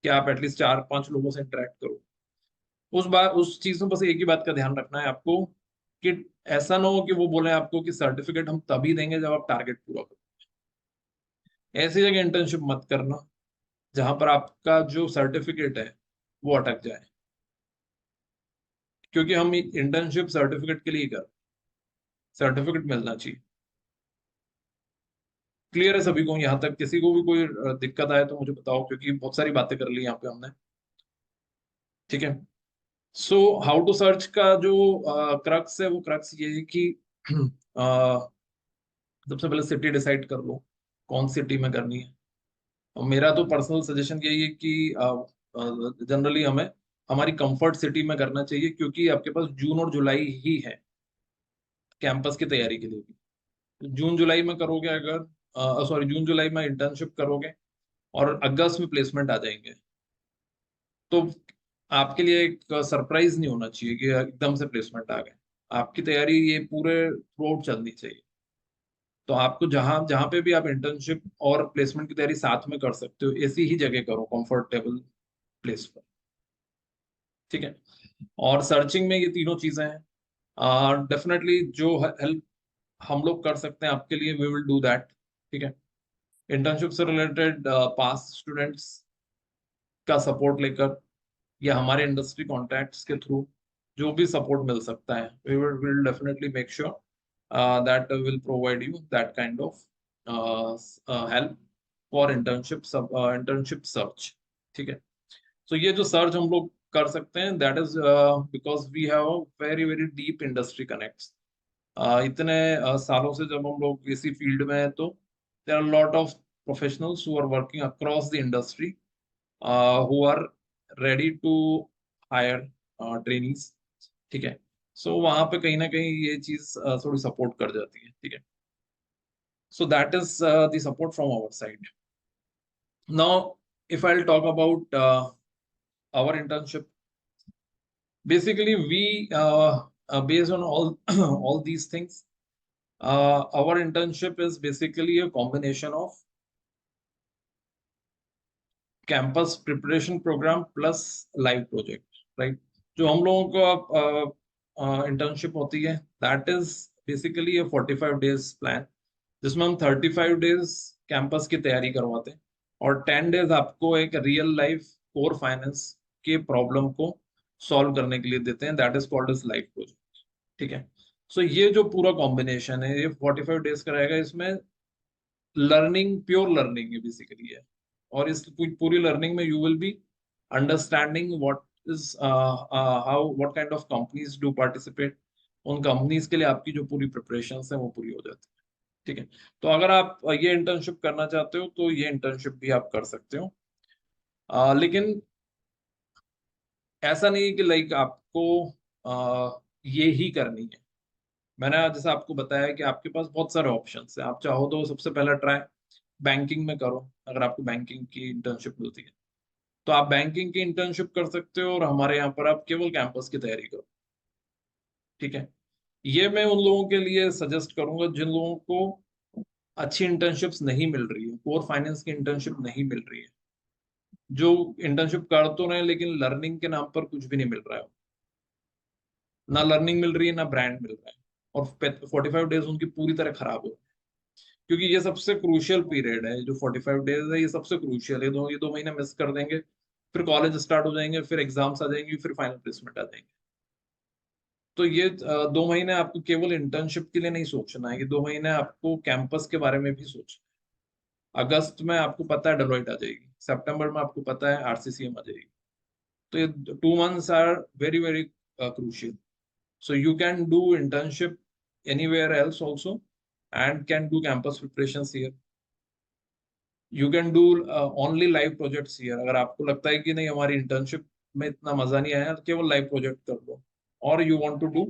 कि आप एटलीस्ट 4-5 लोगों से इंटरेक्ट करो। उस चीज में बस एक ही बात का ध्यान रखना है आपको, कि ऐसा ना हो कि वो बोले आपको कि सर्टिफिकेट हम तभी देंगे जब आप टारगेट पूरा करो। ऐसी जगह इंटर्नशिप मत करना जहां पर आपका जो सर्टिफिकेट है वो अटक जाए, क्योंकि हम इंटर्नशिप सर्टिफिकेट के लिए ही कर, सर्टिफिकेट मिलना चाहिए। क्लियर है सभी को? यहाँ तक किसी को भी कोई दिक्कत आए तो मुझे बताओ, क्योंकि बहुत सारी बातें कर ली यहाँ पे हमने, ठीक है। सो हाउ टू सर्च का जो क्रक्स है, वो क्रक्स ये है कि अ, सबसे पहले सिटी डिसाइड कर लो कौन सिटी में करनी है। और मेरा तो पर्सनल सजेशन यही है कि जनरली हमें हमारी कंफर्ट सिटी में करना चाहिए, क्योंकि आपके पास जून और जुलाई ही है कैंपस की तैयारी के लिए भी। जून जुलाई में करोगे अगर, सॉरी, जून जुलाई में इंटर्नशिप करोगे और अगस्त में प्लेसमेंट आ जाएंगे, तो आपके लिए एक सरप्राइज नहीं होना चाहिए कि एकदम से प्लेसमेंट आ गए। आपकी तैयारी ये पूरे थ्रू आउट चलनी चाहिए। तो आपको जहां जहां पे भी आप इंटर्नशिप और प्लेसमेंट की तैयारी साथ में कर सकते हो, ऐसी ही जगह करो, कंफर्टेबल प्लेस पर, ठीक है। और सर्चिंग में ये तीनों चीजें हैं, डेफिनेटली जो हेल्प हम लोग कर सकते हैं आपके लिए, वी विल डू दैट, ठीक है। इंटर्नशिप से रिलेटेड पास स्टूडेंट्स का सपोर्ट लेकर या हमारे इंडस्ट्री कॉन्टैक्ट्स के थ्रू जो भी सपोर्ट मिल सकता है, we will definitely make sure that will provide you that kind of help for internship search, ठीक है। तो ये जो सर्च हम लोग कर सकते हैं, that is because we have very very deep industry connects. इतने सालों से जब हम लोग इसी फील्ड में हैं, तो there are lot of professionals who are working across the industry, who are ready to hire trainees, ठीक है। सो वहां पे कहीं ना कहीं ये चीज थोड़ी सपोर्ट कर जाती है, ठीक है। So that is the support from our side. Now if I'll talk about our internship, basically we based on all all these things, our internship is basically a combination of campus preparation programme plus live project, right. जो हम लोगों का इंटर्नशिप होती है, that is basically a 45 days plan, जिसमें हम 35 days कैंपस की तैयारी करवाते हैं और 10 days आपको एक रियल लाइफ कोर फाइनेंस के प्रॉब्लम को सॉल्व करने के लिए देते हैं, that is called as life project. ठीक है। सो ये जो पूरा कॉम्बिनेशन है, ये 45 डेज का रहेगा। इसमें लर्निंग, प्योर लर्निंग है बेसिकली है। और इस पूरी लर्निंग में you will be understanding what is how what kind of companies do participate. उन कंपनीज के लिए आपकी जो पूरी प्रिपरेशन है वो पूरी हो जाती है। ठीक है। तो अगर आप ये इंटर्नशिप करना चाहते हो तो ये इंटर्नशिप भी आप कर सकते हो। लेकिन ऐसा नहीं है कि लाइक आपको ये ही करनी है। मैंने जैसे आपको बताया कि आपके पास बहुत सारे ऑप्शंस हैं। आप चाहो तो सबसे पहला ट्राई बैंकिंग में करो। अगर आपको बैंकिंग की इंटर्नशिप मिलती है तो आप बैंकिंग की इंटर्नशिप कर सकते हो, और हमारे यहाँ पर आप केवल कैंपस की तैयारी करो। ठीक है। ये मैं उन लोगों के लिए सजेस्ट करूंगा जिन लोगों को अच्छी इंटर्नशिप्स नहीं मिल रही है, कोर फाइनेंस की इंटर्नशिप नहीं मिल रही है, जो इंटर्नशिप कर तो रहे हैं लेकिन लर्निंग के नाम पर कुछ भी नहीं मिल रहा है। ना लर्निंग मिल रही है, ना ब्रांड मिल रहा है, और 45 डेज उनकी पूरी तरह खराब हो। क्योंकि ये सबसे क्रूशियल पीरियड है, जो 45 डेज है ये सबसे क्रूशियल है। ये दो महीने मिस कर देंगे, फिर कॉलेज स्टार्ट हो जाएंगे, फिर एग्जाम्स आ जाएंगे, फिर फाइनल प्लेसमेंट आ जाएंगे। तो ये 2 महीने आपको केवल इंटर्नशिप के लिए नहीं सोचना है, ये 2 महीने आपको कैंपस के बारे में भी सोचना है। अगस्त में आपको पता है डेलोइट आ जाएगी, सितंबर में आपको पता है आरसीसीएम आ जाएगी। तो ये 2 months are very very crucial. So you can do internship anywhere else also and can do campus preparations here. You can do only live projects here. अगर आपको लगता है कि नहीं हमारी इंटर्नशिप में इतना मजा नहीं आया, तो केवल लाइव प्रोजेक्ट कर लो। और you want to do,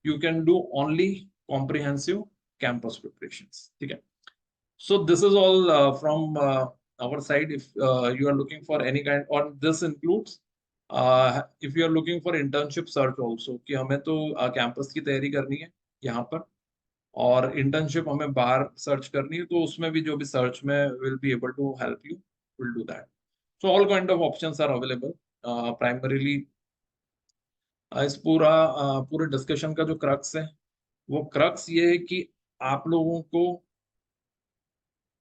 you can do only comprehensive campus preparations. ठीक है। So this is all from our side. If you are looking for any kind, or this includes if you are looking for internship search also, कि हमें तो कैंपस की तैयारी करनी है यहाँ पर, और इंटर्नशिप हमें बाहर सर्च करनी है, तो उसमें भी जो भी सर्च में will be able to help you, will do that. So all kind of options are available. Primarily इस पूरे डिस्कशन का जो क्रक्स है, वो क्रक्स ये है कि आप लोगों को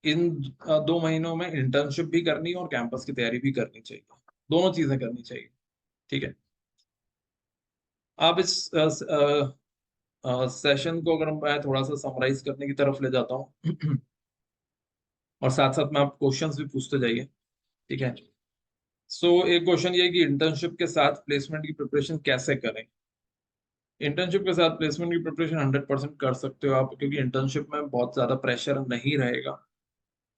इन 2 महीनों में इंटर्नशिप भी करनी है और कैंपस की तैयारी भी करनी चाहिए। दोनों चीजें करनी चाहिए। ठीक है। आप इस सेशन को अगर मैं थोड़ा सा समराइज करने की तरफ ले जाता हूँ और साथ साथ में आप क्वेश्चंस भी पूछते जाइए। ठीक है। सो एक क्वेश्चन ये कि इंटर्नशिप के साथ प्लेसमेंट की प्रिपरेशन कैसे करें। इंटर्नशिप के साथ प्लेसमेंट की प्रिपरेशन 100% कर सकते हो आप, क्योंकि इंटर्नशिप में बहुत ज्यादा प्रेशर नहीं रहेगा।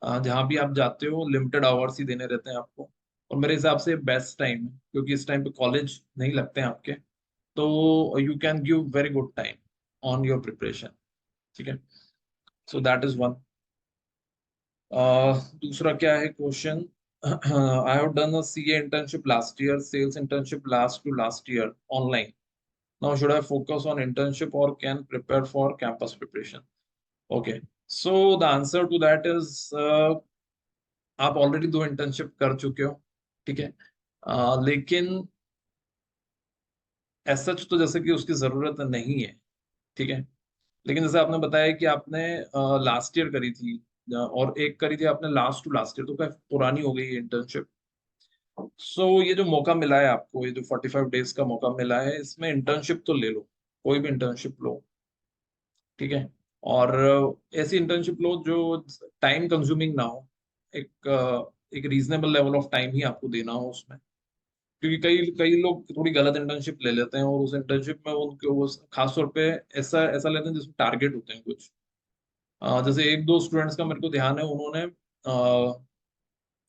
जहाँ भी आप जाते हो लिमिटेड आवर्स ही देने रहते हैं आपको, और मेरे हिसाब से बेस्ट टाइम है, क्योंकि इस टाइम पे कॉलेज नहीं लगते हैं आपके। तो you can give very good time on your preparation. ठीक है। So that is one. दूसरा क्या है question, I have done a CA internship last year, sales internship last to last year online. Now should I focus on internship और can prepare for campus preparation. Okay. So the answer to that is आप ऑलरेडी 2 इंटर्नशिप कर चुके हो। ठीक है। लेकिन एज सच तो जैसे कि उसकी जरूरत नहीं है। ठीक है। लेकिन जैसे आपने बताया कि आपने लास्ट ईयर करी थी, और एक करी थी आपने लास्ट टू लास्ट ईयर, तो क्या पुरानी हो गई इंटर्नशिप। सो ये जो मौका मिला है आपको, ये जो 45 डेज का मौका मिला है, इसमें इंटर्नशिप तो ले लो, कोई भी इंटर्नशिप लो। ठीक है। और ऐसी इंटर्नशिप लो जो टाइम कंज्यूमिंग ना हो, एक रीजनेबल लेवल ऑफ टाइम ही आपको देना हो उसमें। क्योंकि कई कई लोग थोड़ी गलत इंटर्नशिप ले लेते हैं, और उस इंटर्नशिप में उनके वो खास तौर पे ऐसा ऐसा लेते हैं जिसमें टारगेट होते हैं कुछ। जैसे एक दो स्टूडेंट्स का मेरे को ध्यान है, उन्होंने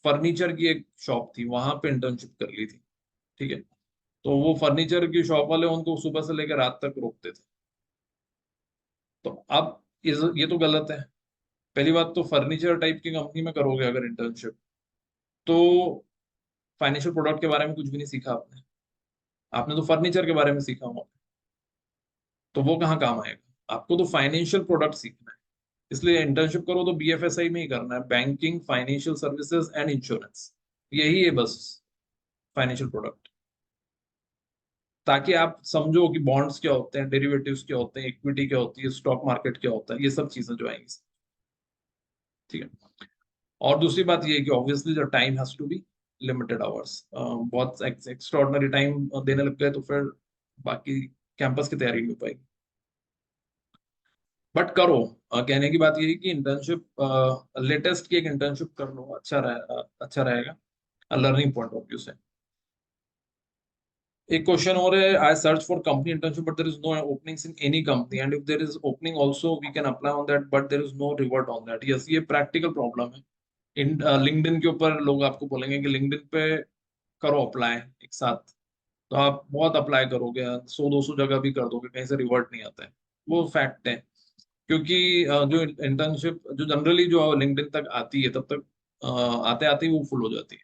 फर्नीचर की एक शॉप थी वहां पे इंटर्नशिप कर ली थी। ठीक है। तो वो फर्नीचर की शॉप वाले उनको सुबह से लेकर रात तक रोकते थे। तो अब ये तो गलत है। पहली बात तो फर्नीचर टाइप की कंपनी में करोगे अगर इंटर्नशिप, तो फाइनेंशियल प्रोडक्ट के बारे में कुछ भी नहीं सीखा आपने। आपने तो फर्नीचर के बारे में सीखा हुआ, तो वो कहाँ काम आएगा। आपको तो फाइनेंशियल प्रोडक्ट सीखना है। इसलिए इंटर्नशिप करो तो बीएफएसआई में ही करना है, banking, financial services and insurance, यही है बस फाइनेंशियल प्रोडक्ट। ताकि आप समझो कि बॉन्ड्स क्या होते हैं, डेरिवेटिव्स क्या होते हैं, इक्विटी क्या होती है, स्टॉक मार्केट क्या होता है, ये सब चीजें जो आएंगी। ठीक है। और दूसरी बात ये है कि obviously the time has to be limited hours, बहुत एक्स्ट्राऑर्डिनरी टाइम देने लग गए तो फिर बाकी कैंपस की तैयारी नहीं हो पाएगी। बट करो, कहने की बात ये है कि इंटर्नशिप लेटेस्ट की एक इंटर्नशिप कर लो, अच्छा रहेगा लर्निंग पॉइंट ऑफ व्यू से। एक क्वेश्चन और है, I search for company internship but there is no openings in any company and if there is opening also we can apply on that but there is no revert on that. Yes, ये प्रैक्टिकल प्रॉब्लम है। इन लिंक्डइन के ऊपर लोग आपको बोलेंगे कि लिंक्डइन पे करो अप्लाई एक साथ, तो आप बहुत अप्लाई करोगे, 100-200 जगह भी कर दोगे, कहीं से रिवर्ट नहीं आता है। वो फैक्ट है, क्योंकि जो इंटर्नशिप जो जनरली जो लिंक्डइन तक आती है तब तक आते आते ही वो फुल हो जाती है।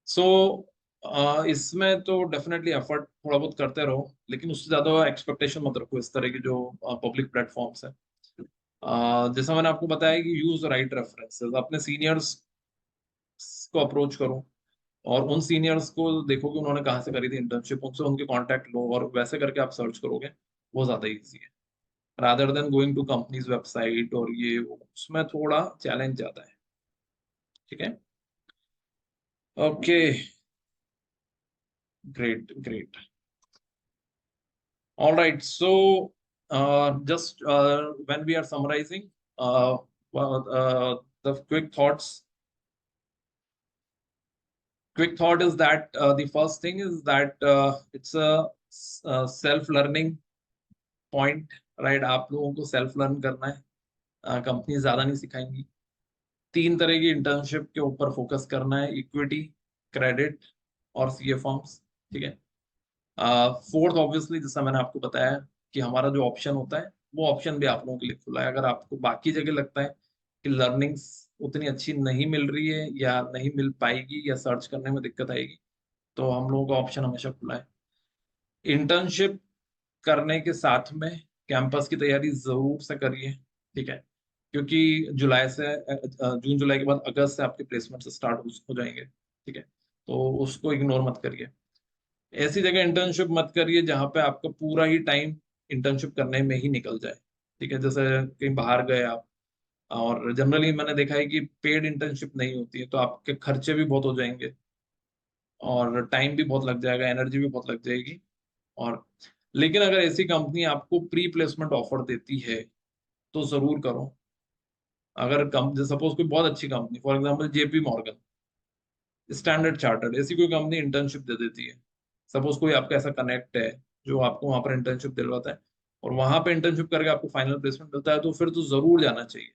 सो इसमें तो डेफिनेटली एफर्ट थोड़ा बहुत करते रहो, लेकिन उससे ज्यादा एक्सपेक्टेशन मत रखो इस तरह की जो पब्लिक प्लेटफॉर्म्स है। जैसा मैंने आपको बताया कि यूज राइट रेफरेंसेस, अपने सीनियर्स को अप्रोच करो और उन सीनियर्स को देखो कि उन्होंने कहाँ से करी थी इंटर्नशिप, उनसे उनके कांटेक्ट लो और वैसे करके आप सर्च करोगे, वो ज्यादा इजी है rather than going to companies website और ये वो, उसमें थोड़ा चैलेंज ज्यादा है। ठीक है, okay, great great, all right, so just when we are summarizing, the quick thought is that the first thing is that it's a self learning point, right? आप लोगों को सेल्फ लर्न करना है, कंपनी ज्यादा नहीं सिखाएंगी। 3 तरह की इंटर्नशिप के ऊपर फोकस करना है, इक्विटी, क्रेडिट और सीए फॉर्म्स। ठीक है, फोर्थ ऑब्वियसली जैसा मैंने आपको बताया कि हमारा जो ऑप्शन होता है वो ऑप्शन भी आप लोगों के लिए खुला है। अगर आपको बाकी जगह लगता है कि लर्निंग्स उतनी अच्छी नहीं मिल रही है या नहीं मिल पाएगी या सर्च करने में दिक्कत आएगी, तो हम लोगों का ऑप्शन हमेशा खुला है। इंटर्नशिप करने के साथ में कैंपस की तैयारी जरूर से करिए। ठीक है, क्योंकि जून जुलाई के बाद अगस्त से आपके प्लेसमेंट स्टार्ट हो जाएंगे। ठीक है, तो उसको इग्नोर मत करिए। ऐसी जगह इंटर्नशिप मत करिए जहां पे आपका पूरा ही टाइम इंटर्नशिप करने में ही निकल जाए। ठीक है, जैसे कहीं बाहर गए आप, और जनरली मैंने देखा है कि पेड इंटर्नशिप नहीं होती है, तो आपके खर्चे भी बहुत हो जाएंगे और टाइम भी बहुत लग जाएगा, एनर्जी भी बहुत लग जाएगी। और लेकिन अगर ऐसी कंपनी आपको प्री प्लेसमेंट ऑफर देती है तो जरूर करो। अगर कंपनी सपोज कोई बहुत अच्छी company, for example JP Morgan, standard chartered, ऐसी कोई कंपनी इंटर्नशिप दे देती है, सपोज कोई आपका ऐसा कनेक्ट है जो आपको वहां पर इंटर्नशिप दिलवाता है और वहां पे इंटर्नशिप करके आपको फाइनल प्लेसमेंट मिलता है, तो फिर तो जरूर जाना चाहिए,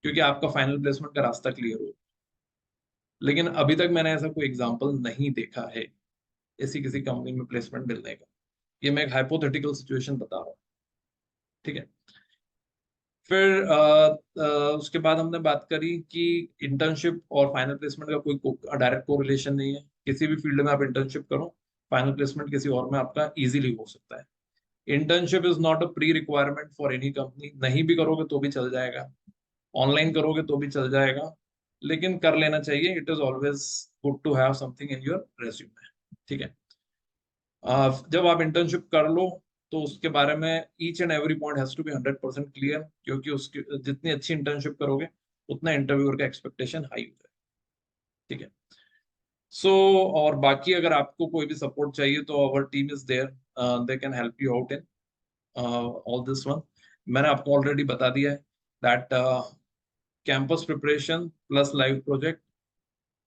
क्योंकि आपका फाइनल प्लेसमेंट का रास्ता क्लियर हो। लेकिन अभी तक मैंने ऐसा कोई एग्जाम्पल नहीं देखा है ऐसी किसी कंपनी में प्लेसमेंट मिलने का। ये मैं एक हाइपोथेटिकल सिचुएशन बता रहा हूँ। ठीक है, फिर उसके बाद हमने बात करी कि इंटर्नशिप और फाइनल प्लेसमेंट का कोई डायरेक्ट कोरिलेशन नहीं है। किसी भी फील्ड में आप इंटर्नशिप करो, फाइनल प्लेसमेंट किसी और में आपका इजीली हो सकता है। Internship is not a pre requirement for any company, नहीं भी करोगे तो भी चल जाएगा, ऑनलाइन करोगे तो भी चल जाएगा, लेकिन कर लेना चाहिए। It is always good to have something in your resume. ठीक है, जब आप इंटर्नशिप कर लो तो उसके बारे में each and every point has to be 100% clear, क्योंकि उसकी जितनी अच्छी इंटर्नशिप करोगे उतना इंटरव्यूअर का एक्सपेक्टेशन हाई होता है। ठीक है, सो और बाकी अगर आपको कोई भी सपोर्ट चाहिए तो our team is there, they can help you out in all this one. मैंने आपको ऑलरेडी बता दिया है that campus preparation plus live project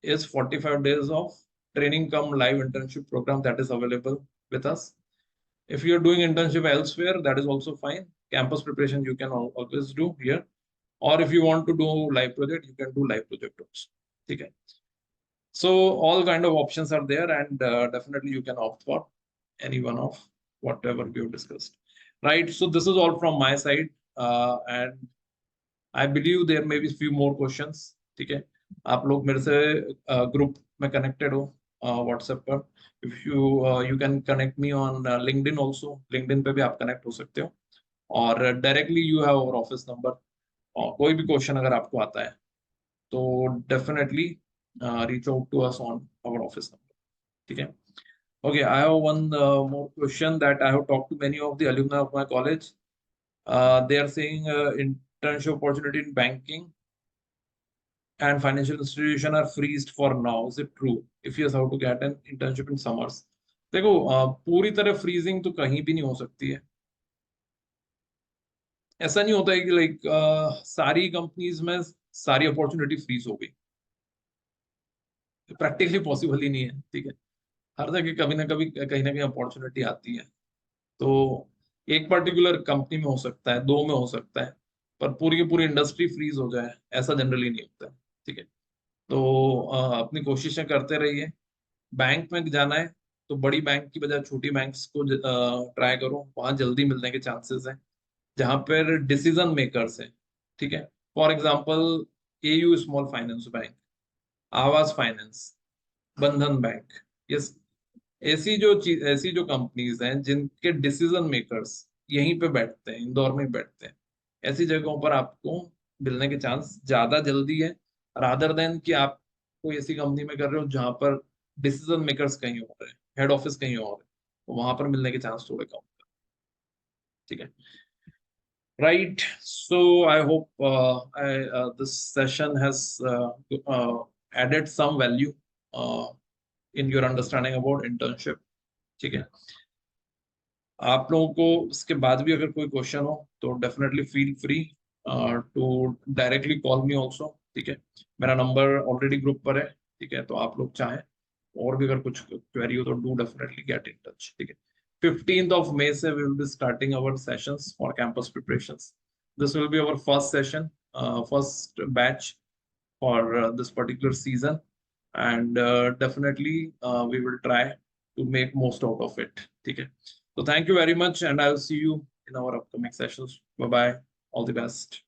is 45 days of training come live internship program that is available with us. If you're doing internship elsewhere, that is also fine. Campus preparation you can always do here. Or if you want to do live project, you can do live project also. Okay. So all kind of options are there, and definitely you can opt for any one of whatever we have discussed. Right. So this is all from my side, and I believe there may be few more questions. ठीक है, आप लोग मेरे से ग्रुप में कनेक्टेड हो व्हाट्सएप पर। If you can connect me on LinkedIn also, LinkedIn पे भी आप कनेक्ट हो सकते हो, और directly you have our office number. और कोई भी क्वेश्चन अगर आपको आता है तो definitely reach out to us on our office number. ठीक है, okay, I have one more question that I have talked to many of the alumni of my college. They are saying internship opportunity in banking and financial institution are freezed for now. Is it true? If yes, how to get an internship in summers? देखो पूरी तरह फ्रीजिंग तो कहीं भी नहीं हो सकती है. ऐसा नहीं होता है कि लाइक सारी कंपनीज में सारी अपॉर्चुनिटी फ्रीज हो गई. प्रैक्टिकली पॉसिबल ही नहीं है. ठीक है, हर जगह कभी ना कहीं अपॉर्चुनिटी आती है. तो एक पर्टिकुलर कंपनी में हो सकता है, दो में हो सकता है, पर पूरी की पूरी इंडस्ट्री फ्रीज हो जाए ऐसा जनरली नहीं होता है. ठीक है, तो अपनी कोशिशें करते रहिए. बैंक में जाना है तो बड़ी बैंक की बजाय छोटी बैंक्स को ट्राई करो, वहां जल्दी मिलने के चांसेस हैं जहां पर डिसीजन मेकर्स हैं. ठीक है, for example AU small finance bank, आवास फाइनेंस, बंधन बैंक. ये ऐसी जो कंपनीज हैं जिनके डिसीजन मेकर्स यहीं पे बैठते हैं, इंदौर में बैठते हैं, ऐसी जगहों पर आपको मिलने के चांस ज्यादा जल्दी है, रादर देन कि आप कोई ऐसी कंपनी में कर रहे हो जहां पर डिसीजन मेकर्स कहीं और है, हेड ऑफिस कहीं और है, तो वहां पर मिलने के चांस थोड़े कम है. ठीक है, right. So I hope this session has added some value uh, in your understanding about internship. ठीक है, आप लोगों को इसके बाद भी अगर कोई क्वेश्चन हो तो definitely feel free to directly call me also. ठीक है, मेरा नंबर ऑलरेडी ग्रुप पर है. ठीक है, तो आप लोग चाहें और भी अगर कुछ क्वेरी हो तो do definitely get in touch. ठीक है, 15th of May से we will be starting our sessions for campus preparations. This will be our first session, first batch for this particular season, and definitely we will try to make most out of it. ठीक है, so thank you very much, and I'll see you in our upcoming sessions. Bye bye. All the best.